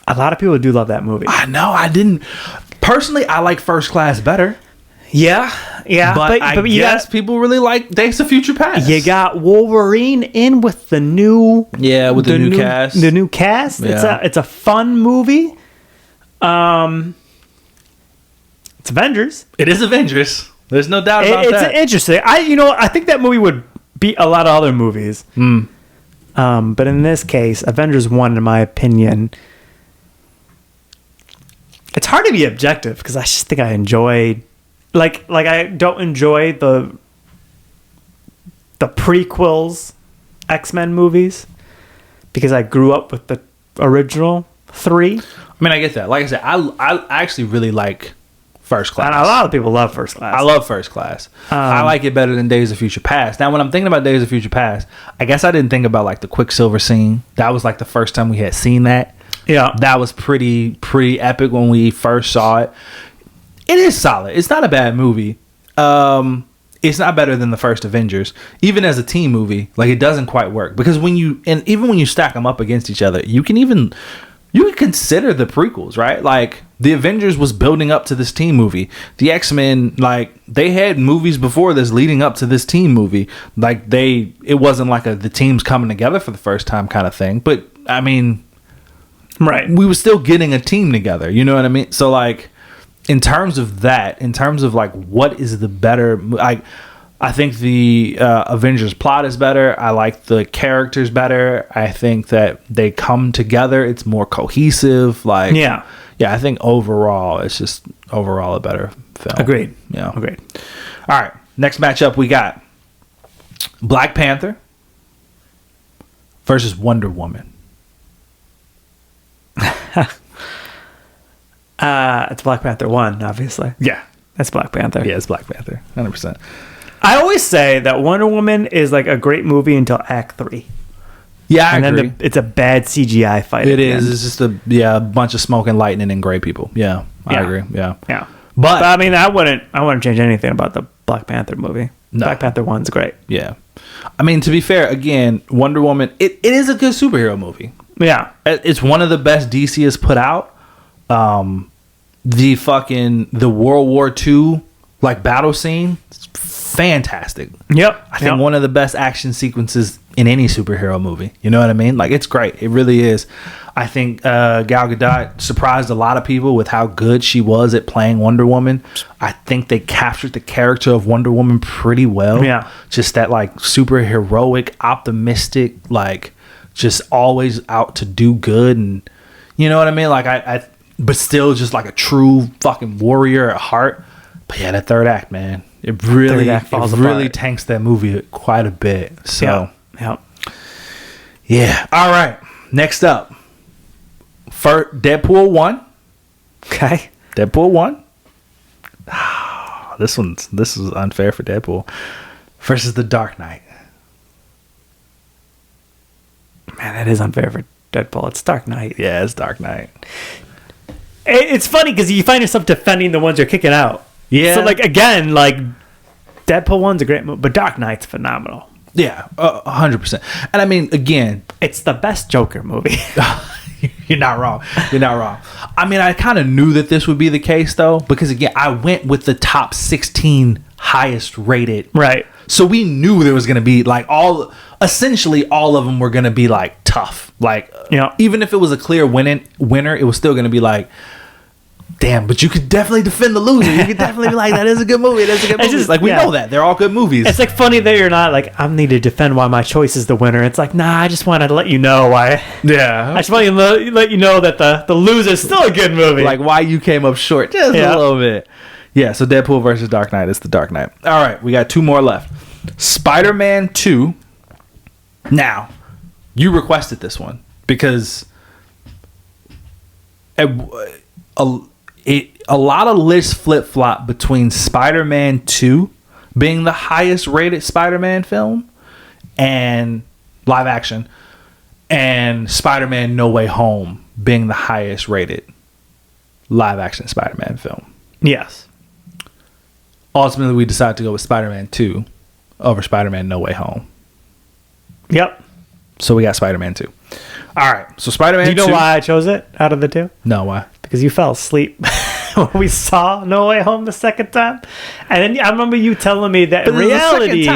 A lot of people do love that movie. I know. I didn't. Personally, I like First Class better. Yeah. But I guess people really like Days of Future Past. You got Wolverine in with the new... Yeah, with the new cast. The new cast. Yeah. It's a fun movie. It's Avengers. It is Avengers. There's no doubt about that. It's interesting. I think that movie would beat a lot of other movies. But in this case, Avengers 1, in my opinion... It's hard to be objective because I just think I enjoyed... Like I don't enjoy the prequels X-Men movies because I grew up with the original 3. I mean, I get that. Like I said, I actually really like First Class. And a lot of people love First Class. I love First Class. I like it better than Days of Future Past. Now, when I'm thinking about Days of Future Past, I guess I didn't think about like the Quicksilver scene. That was like the first time we had seen that. Yeah. That was pretty epic when we first saw it. It is solid. It's not a bad movie. It's not better than the first Avengers. Even as a team movie, like it doesn't quite work because even when you stack them up against each other, you can consider the prequels, right? Like the Avengers was building up to this team movie. The X-Men, like, they had movies before this leading up to this team movie. Like, it wasn't like the team's coming together for the first time kind of thing. But, I mean, right. we were still getting a team together. You know what I mean? So, like, in terms of that, in terms of, like, what is the better... I think the Avengers plot is better. I like the characters better. I think that they come together. It's more cohesive. Like, yeah, I think overall, it's just overall a better film. Agreed. Yeah. Agreed. All right. Next matchup, we got Black Panther versus Wonder Woman. It's Black Panther 1, obviously. Yeah. That's Black Panther. Yeah, it's Black Panther. 100%. I always say that Wonder Woman is like a great movie until Act 3. Yeah, I agree. Then it's a bad CGI fight. It is. It's just a bunch of smoke and lightning and gray people. Yeah, I agree. Yeah. But I mean, I wouldn't change anything about the Black Panther movie. No. Black Panther 1's great. Yeah. I mean, to be fair, again, Wonder Woman, it is a good superhero movie. Yeah. It's one of the best DC has put out. The World War II like battle scene, it's fantastic. Yep. I think one of the best action sequences in any superhero movie. You know what I mean? Like, it's great. It really is. I think Gal Gadot surprised a lot of people with how good she was at playing Wonder Woman. I think they captured the character of Wonder Woman pretty well. Yeah. Just that, like, super heroic, optimistic, like, just always out to do good. And you know what I mean? Like, but still just like a true fucking warrior at heart. But yeah, that third act, man, it really tanks that movie quite a bit. So, yeah. All right. Next up, for Deadpool 1. Okay. Deadpool 1. This is unfair for Deadpool versus The Dark Knight. Man, that is unfair for Deadpool. It's Dark Knight. Yeah, it's Dark Knight. It's funny because you find yourself defending the ones you're kicking out. Yeah. So, like, again, like, Deadpool 1's a great movie, but Dark Knight's phenomenal. Yeah, 100%. And I mean, again, it's the best Joker movie. You're not wrong. I mean, I kind of knew that this would be the case, though, because, again, I went with the top 16 highest rated. Right. So we knew there was going to be, like, essentially all of them were going to be, like, tough. Like, even if it was a clear winner, it was still going to be like, damn, but you could definitely defend the loser. You could definitely be like, that is a good movie. That's a good movie. Just, like, we know that. They're all good movies. It's like funny that you're not like, I need to defend why my choice is the winner. It's like, nah, I just wanted to let you know why. Yeah. I just want to let you know that the loser is still a good movie. Like, why you came up short just a little bit. Yeah, so Deadpool versus Dark Knight is The Dark Knight. All right, we got two more left. Spider-Man 2. Now, you requested this one because a lot of lists flip-flop between Spider-Man 2 being the highest rated Spider-Man film and live action, and Spider-Man No Way Home being the highest rated live action Spider-Man film. Yes. Ultimately, we decided to go with Spider-Man 2 over Spider-Man No Way Home. Yep. So we got Spider-Man 2. All right. So Spider-Man 2. Do you know why I chose it out of the two? No, why? Because you fell asleep when we saw No Way Home the second time. And then I remember you telling me that in reality,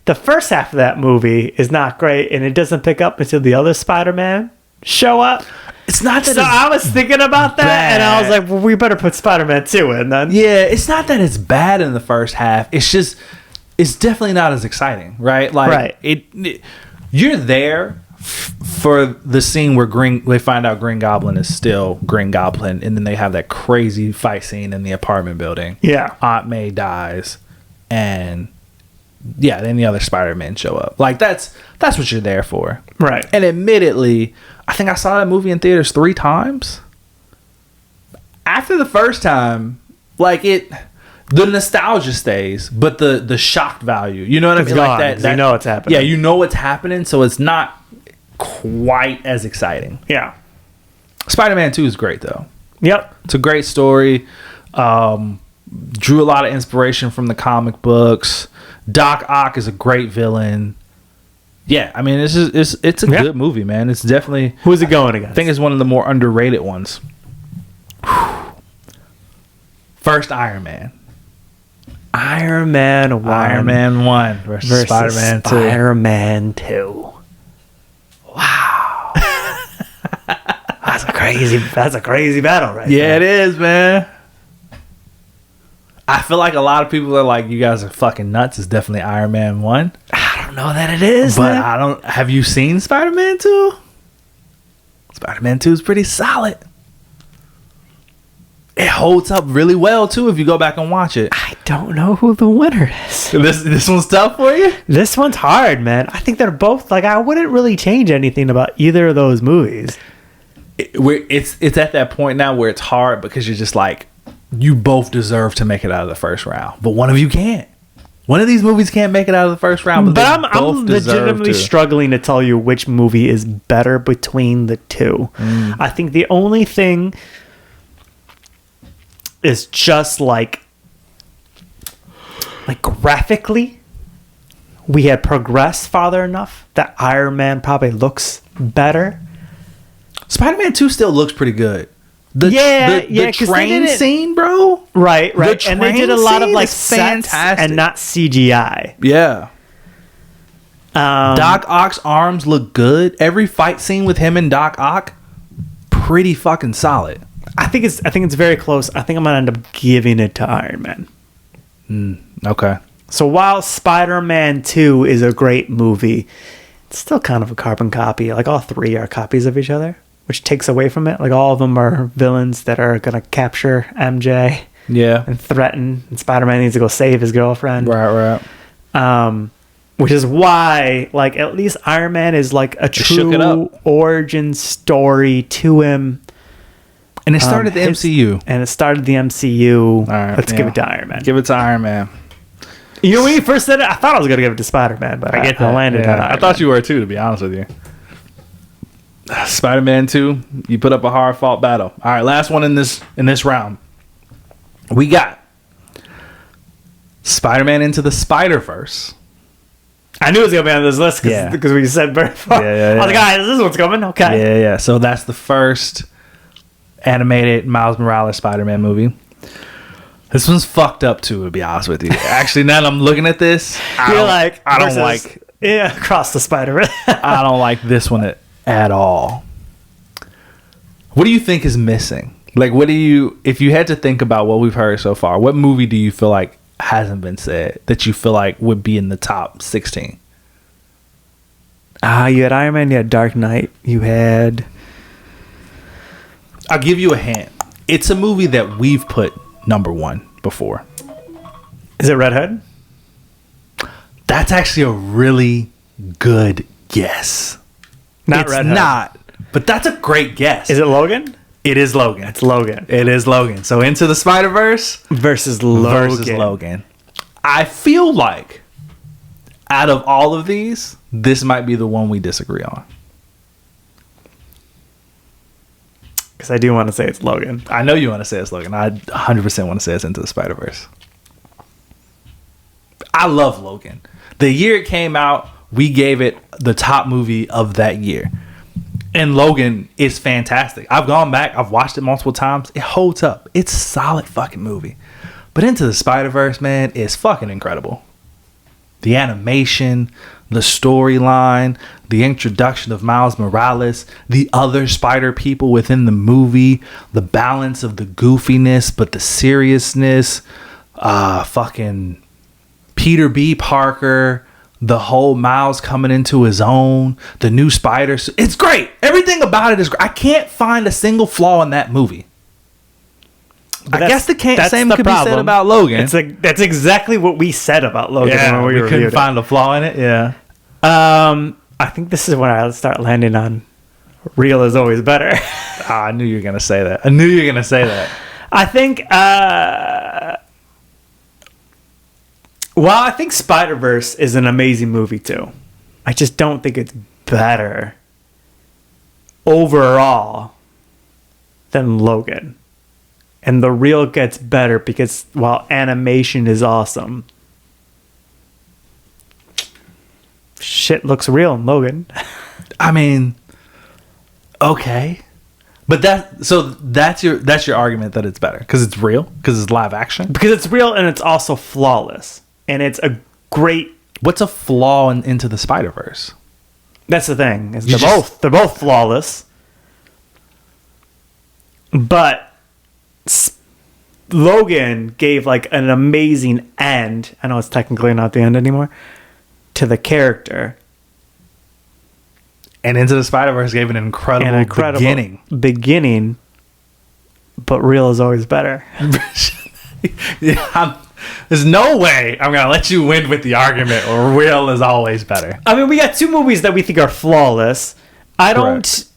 the first half of that movie is not great and it doesn't pick up until the other Spider-Man show up. It's not that. So I was thinking about that, and I was like, "Well, we better put Spider-Man 2 in then." Yeah, it's not that it's bad in the first half. It's just, it's definitely not as exciting, right? Like, you're there for the scene where they find out Green Goblin is still Green Goblin, and then they have that crazy fight scene in the apartment building. Yeah, Aunt May dies, and then the other Spider-Men show up. Like, that's what you're there for, right? And admittedly, I think I saw that movie in theaters 3 times. After the first time, like, the nostalgia stays, but the shock value, you know what I mean? Gone, like that, you know what's happening. Yeah, you know what's happening, so it's not quite as exciting. Yeah. Spider-Man 2 is great, though. Yep. It's a great story. Drew a lot of inspiration from the comic books. Doc Ock is a great villain. Yeah, I mean, it's a good movie, man. It's definitely... Who's it going against? I think it's one of the more underrated ones. First Iron Man. Iron Man 1. Iron Man 1 versus Spider-Man 2. Spider-Man 2. Wow. That's a crazy battle right there. Yeah, it is, man. I feel like a lot of people are like, you guys are fucking nuts. It's definitely Iron Man 1. I don't know that it is. But man. I don't... Have you seen Spider-Man 2? Spider-Man 2 is pretty solid. It holds up really well, too, if you go back and watch it. I don't know who the winner is. This one's tough for you? This one's hard, man. I think they're both... Like, I wouldn't really change anything about either of those movies. It's at that point now where it's hard because you're just like... You both deserve to make it out of the first round, but one of you can't. One of these movies can't make it out of the first round, but I'm legitimately struggling to tell you which movie is better between the two. I think the only thing is just like graphically, we had progressed farther enough that Iron Man probably looks better. Spider-Man 2 still looks pretty good. The train scene, bro. Right. And they did a lot of like sets and not CGI. Yeah. Doc Ock's arms look good. Every fight scene with him and Doc Ock, pretty fucking solid. I think it's very close. I think I'm gonna end up giving it to Iron Man. Okay. So while Spider-Man 2 is a great movie, it's still kind of a carbon copy. Like all three are copies of each other, which takes away from it. Like all of them are villains that are gonna capture MJ, and threaten. And Spider-Man needs to go save his girlfriend, right. Which is why, like, at least Iron Man is like a true origin story to him. And it started the MCU. And it started the MCU. All right, Let's give it to Iron Man. Give it to Iron Man. You know, when you first said it, I thought I was gonna give it to Spider-Man, but I landed on Iron Man. I thought you were too, to be honest with you. Spider-Man 2, you put up a hard-fought battle. All right, last one in this round. We got Spider-Man Into the Spider-Verse. I knew it was going to be on this list because we said very far. Yeah. I was like, guys, this is what's coming. Okay. Yeah. So that's the first animated Miles Morales Spider-Man movie. This one's fucked up too, to be honest with you. Actually, now that I'm looking at this, I don't like... Yeah, Across the Spider-Verse. I don't like this one at all. What do you think is missing? Like, if you had to think about what we've heard so far, what movie do you feel like hasn't been said that you feel like would be in the top 16? You had Iron Man, you had Dark Knight, you had... I'll give you a hint. It's a movie that we've put number 1 before. Is it Red Hood? That's actually a really good guess. Red Hood. Not, but that's a great guess. Is it Logan? It is Logan. It's Logan. It is Logan. So Into the Spider-Verse versus Logan. I feel like out of all of these, this might be the one we disagree on. Because I do want to say it's Logan. I know you want to say it's Logan. I 100% want to say it's Into the Spider-Verse. I love Logan. The year it came out, we gave it the top movie of that year. And Logan is fantastic. I've gone back. I've watched it multiple times. It holds up. It's a solid fucking movie. But Into the Spider-Verse, man, is fucking incredible. The animation, the storyline, the introduction of Miles Morales, the other spider people within the movie, the balance of the goofiness, but the seriousness, fucking Peter B. Parker, the whole Miles coming into his own, the new spiders. It's great. Everything about it is great. I can't find a single flaw in that movie. But I guess the same could be said about Logan. That's exactly what we said about Logan. Yeah, when we couldn't find a flaw in it. Yeah. I think this is when I start landing on real is always better. I knew you were going to say that. I think... Well, I think Spider-Verse is an amazing movie too. I just don't think it's better overall than Logan. And the real gets better because while animation is awesome, shit looks real in Logan. I mean, okay. But that's your argument that it's better because it's real, because it's live action. Because it's real and it's also flawless, and it's a great. What's a flaw in Into the Spider-Verse? That's the thing. Is they're both flawless, but Logan gave like an amazing end. I know it's technically not the end anymore to the character. And Into the Spider-Verse gave an incredible beginning, but real is always better. There's no way I'm gonna let you win with the argument, or real is always better. I mean, we got two movies that we think are flawless. I don't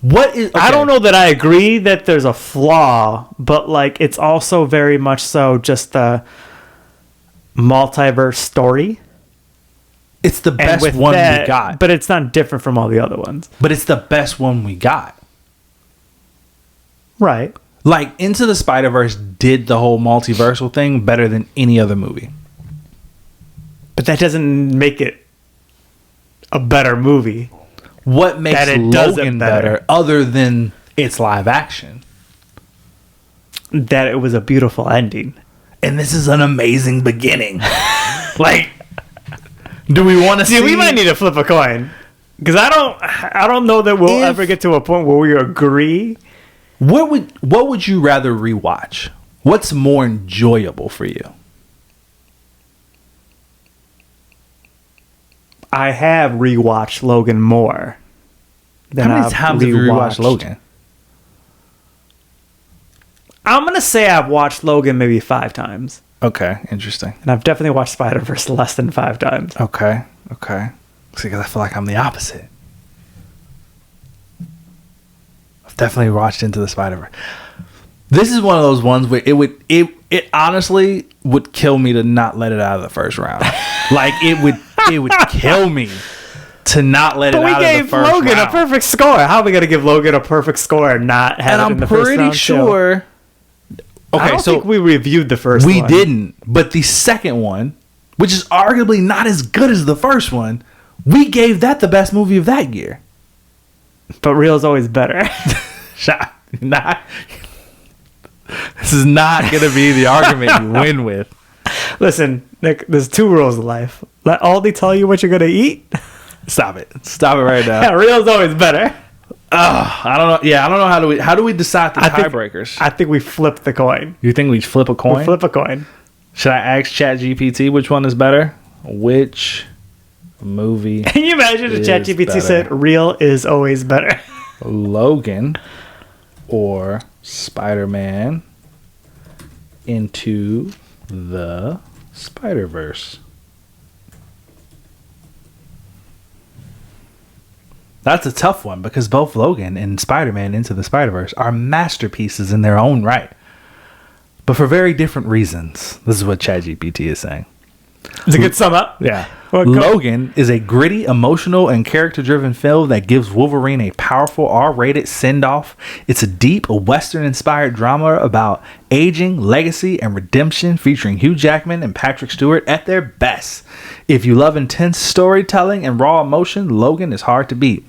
know that I agree that there's a flaw, but like it's also very much so just the multiverse story. It's the best one we got. But it's not different from all the other ones. But it's the best one we got. Right. Like, Into the Spider-Verse did the whole multiversal thing better than any other movie. But that doesn't make it a better movie. What makes Logan better other than its live action? That it was a beautiful ending. And this is an amazing beginning. Like... Do we want to see? We might need to flip a coin, because I don't know that we'll ever get to a point where we agree. What would you rather rewatch? What's more enjoyable for you? I have rewatched Logan more than How many times have you rewatched Logan? I'm gonna say I've watched Logan maybe 5 times. Okay, interesting. And I've definitely watched Spider-Verse less than 5 times. Okay. See, because I feel like I'm the opposite. I've definitely watched Into the Spider-Verse. This is one of those ones where it honestly would kill me to not let it out of the first round. Like it would kill me to not let it out of the first round. But we gave Logan a perfect score. How are we gonna give Logan a perfect score and not have it in the first round? And I'm pretty sure. Okay, I don't think we reviewed the first one. We didn't, but the second one, which is arguably not as good as the first one, we gave that the best movie of that year. But real's always better. This is not going to be the argument you win with. Listen, Nick, there's 2 rules of life. Let Aldi tell you what you're going to eat. Stop it right now. Yeah, real's always better. I don't know. Yeah, I don't know how do we decide the tiebreakers? I think we flip the coin. You think we flip a coin? We flip a coin. Should I ask ChatGPT which one is better? Which movie? Can you imagine if ChatGPT said real is always better? Logan or Spider-Man Into the Spider-Verse? That's a tough one because both Logan and Spider-Man Into the Spider-Verse are masterpieces in their own right, but for very different reasons. This is what ChatGPT is saying. Is it a good sum up? Yeah. Logan is a gritty, emotional, and character-driven film that gives Wolverine a powerful R-rated send-off. It's a deep, Western-inspired drama about aging, legacy, and redemption, featuring Hugh Jackman and Patrick Stewart at their best. If you love intense storytelling and raw emotion, Logan is hard to beat.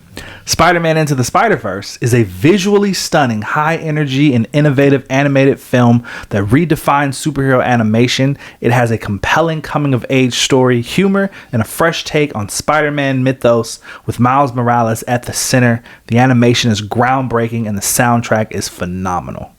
Spider-Man Into the Spider-Verse is a visually stunning, high-energy, and innovative animated film that redefines superhero animation. It has a compelling coming-of-age story, humor, and a fresh take on Spider-Man mythos with Miles Morales at the center. The animation is groundbreaking, and the soundtrack is phenomenal.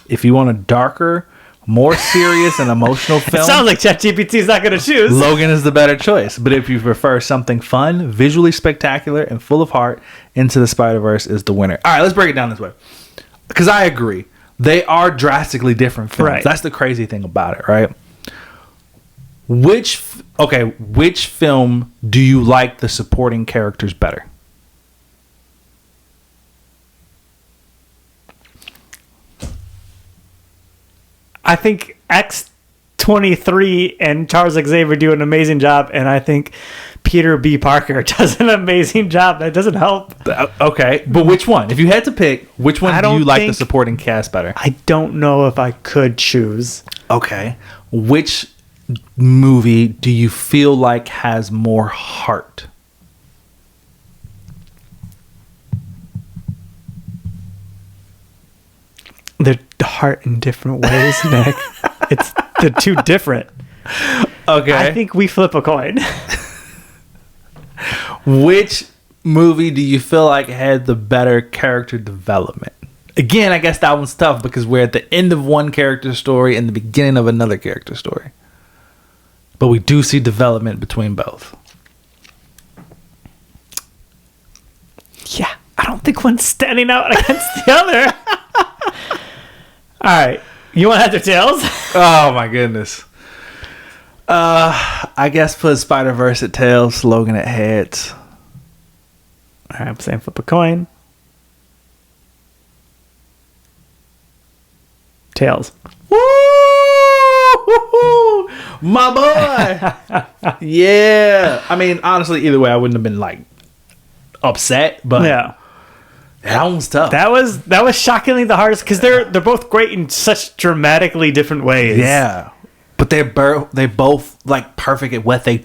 If you want a darker, more serious and emotional film, it sounds like ChatGPT is not going to choose. Logan is the better choice. But if you prefer something fun, visually spectacular, and full of heart, Into the Spider-Verse is the winner. All right, let's break it down this way. Because I agree. They are drastically different films. Right. That's the crazy thing about it, right? Which film do you like the supporting characters better? I think X-23 and Charles Xavier do an amazing job, and I think Peter B. Parker does an amazing job. That doesn't help. Okay, but which one? If you had to pick, which one do you like the supporting cast better? I don't know if I could choose. Okay. Which movie do you feel like has more heart? They're heart in different ways, Nick. They're too different. Okay. I think we flip a coin. Which movie do you feel like had the better character development? Again, I guess that one's tough because we're at the end of one character story and the beginning of another character story. But we do see development between both. Yeah, I don't think one's standing out against the other. All right. You want heads or tails? Oh, my goodness. I guess put Spider-Verse at tails, Logan at heads. All right, I'm saying flip a coin. Tails. Woo! My boy. Yeah. I mean, honestly, either way, I wouldn't have been like upset, but Yeah. that one's tough. That was shockingly the hardest because they're both great in such dramatically different ways. Yeah. But they both like perfect at what they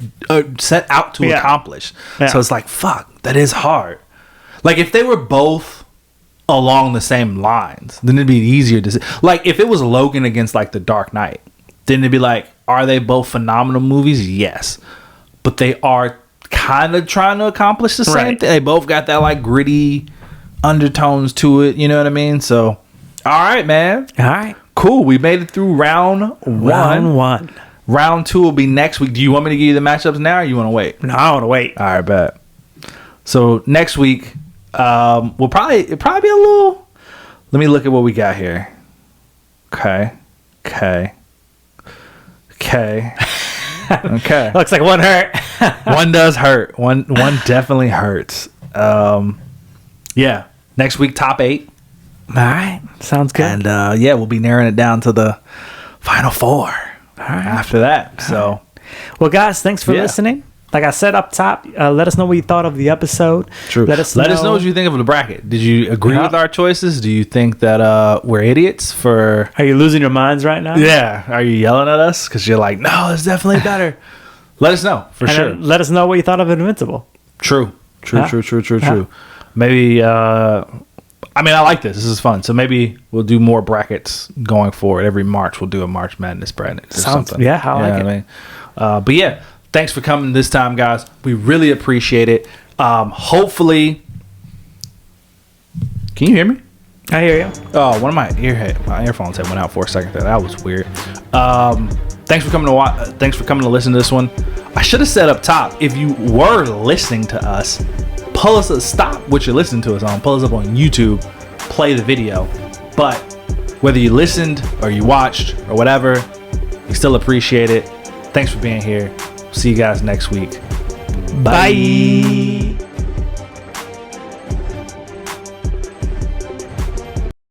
set out to accomplish. Yeah. So it's like, fuck, that is hard. Like if they were both along the same lines, then it'd be easier to see. Like if it was Logan against like The Dark Knight, then it'd be like, are they both phenomenal movies? Yes. But they are kind of trying to accomplish the same thing. They both got that like gritty undertones to it. You know what I mean? So, all right, man. All right. Cool. We made it through round one. Round two will be next week. Do you want me to give you the matchups now or you want to wait? No, I want to wait. All right, bet. So next week, it'll probably be a little. Let me look at what we got here. Okay. Looks like one hurt. One does hurt. One definitely hurts. Yeah. Next week, top 8. All right. Sounds good. And we'll be narrowing it down to the final 4 after that. So, well, guys, thanks for listening. Like I said up top, let us know what you thought of the episode. True. Let us know what you think of the bracket. Did you agree with our choices? Do you think that we're idiots for... Are you losing your minds right now? Yeah. Are you yelling at us? Because you're like, no, it's definitely better. Let us know, for sure. Let us know what you thought of Invincible. True. Maybe... I mean, I like this. This is fun. So maybe we'll do more brackets going forward. Every March, we'll do a March Madness bracket or something. Yeah, I like it. I mean, but yeah, thanks for coming this time, guys. We really appreciate it. Hopefully, can you hear me? I hear you. Oh, one of my earphones went out for a second there. That was weird. Thanks for coming to watch. Thanks for coming to listen to this one. I should have said up top, if you were listening to us, stop what you're listening to us on. Pull us up on YouTube. Play the video. But whether you listened or you watched or whatever, we still appreciate it. Thanks for being here. See you guys next week. Bye.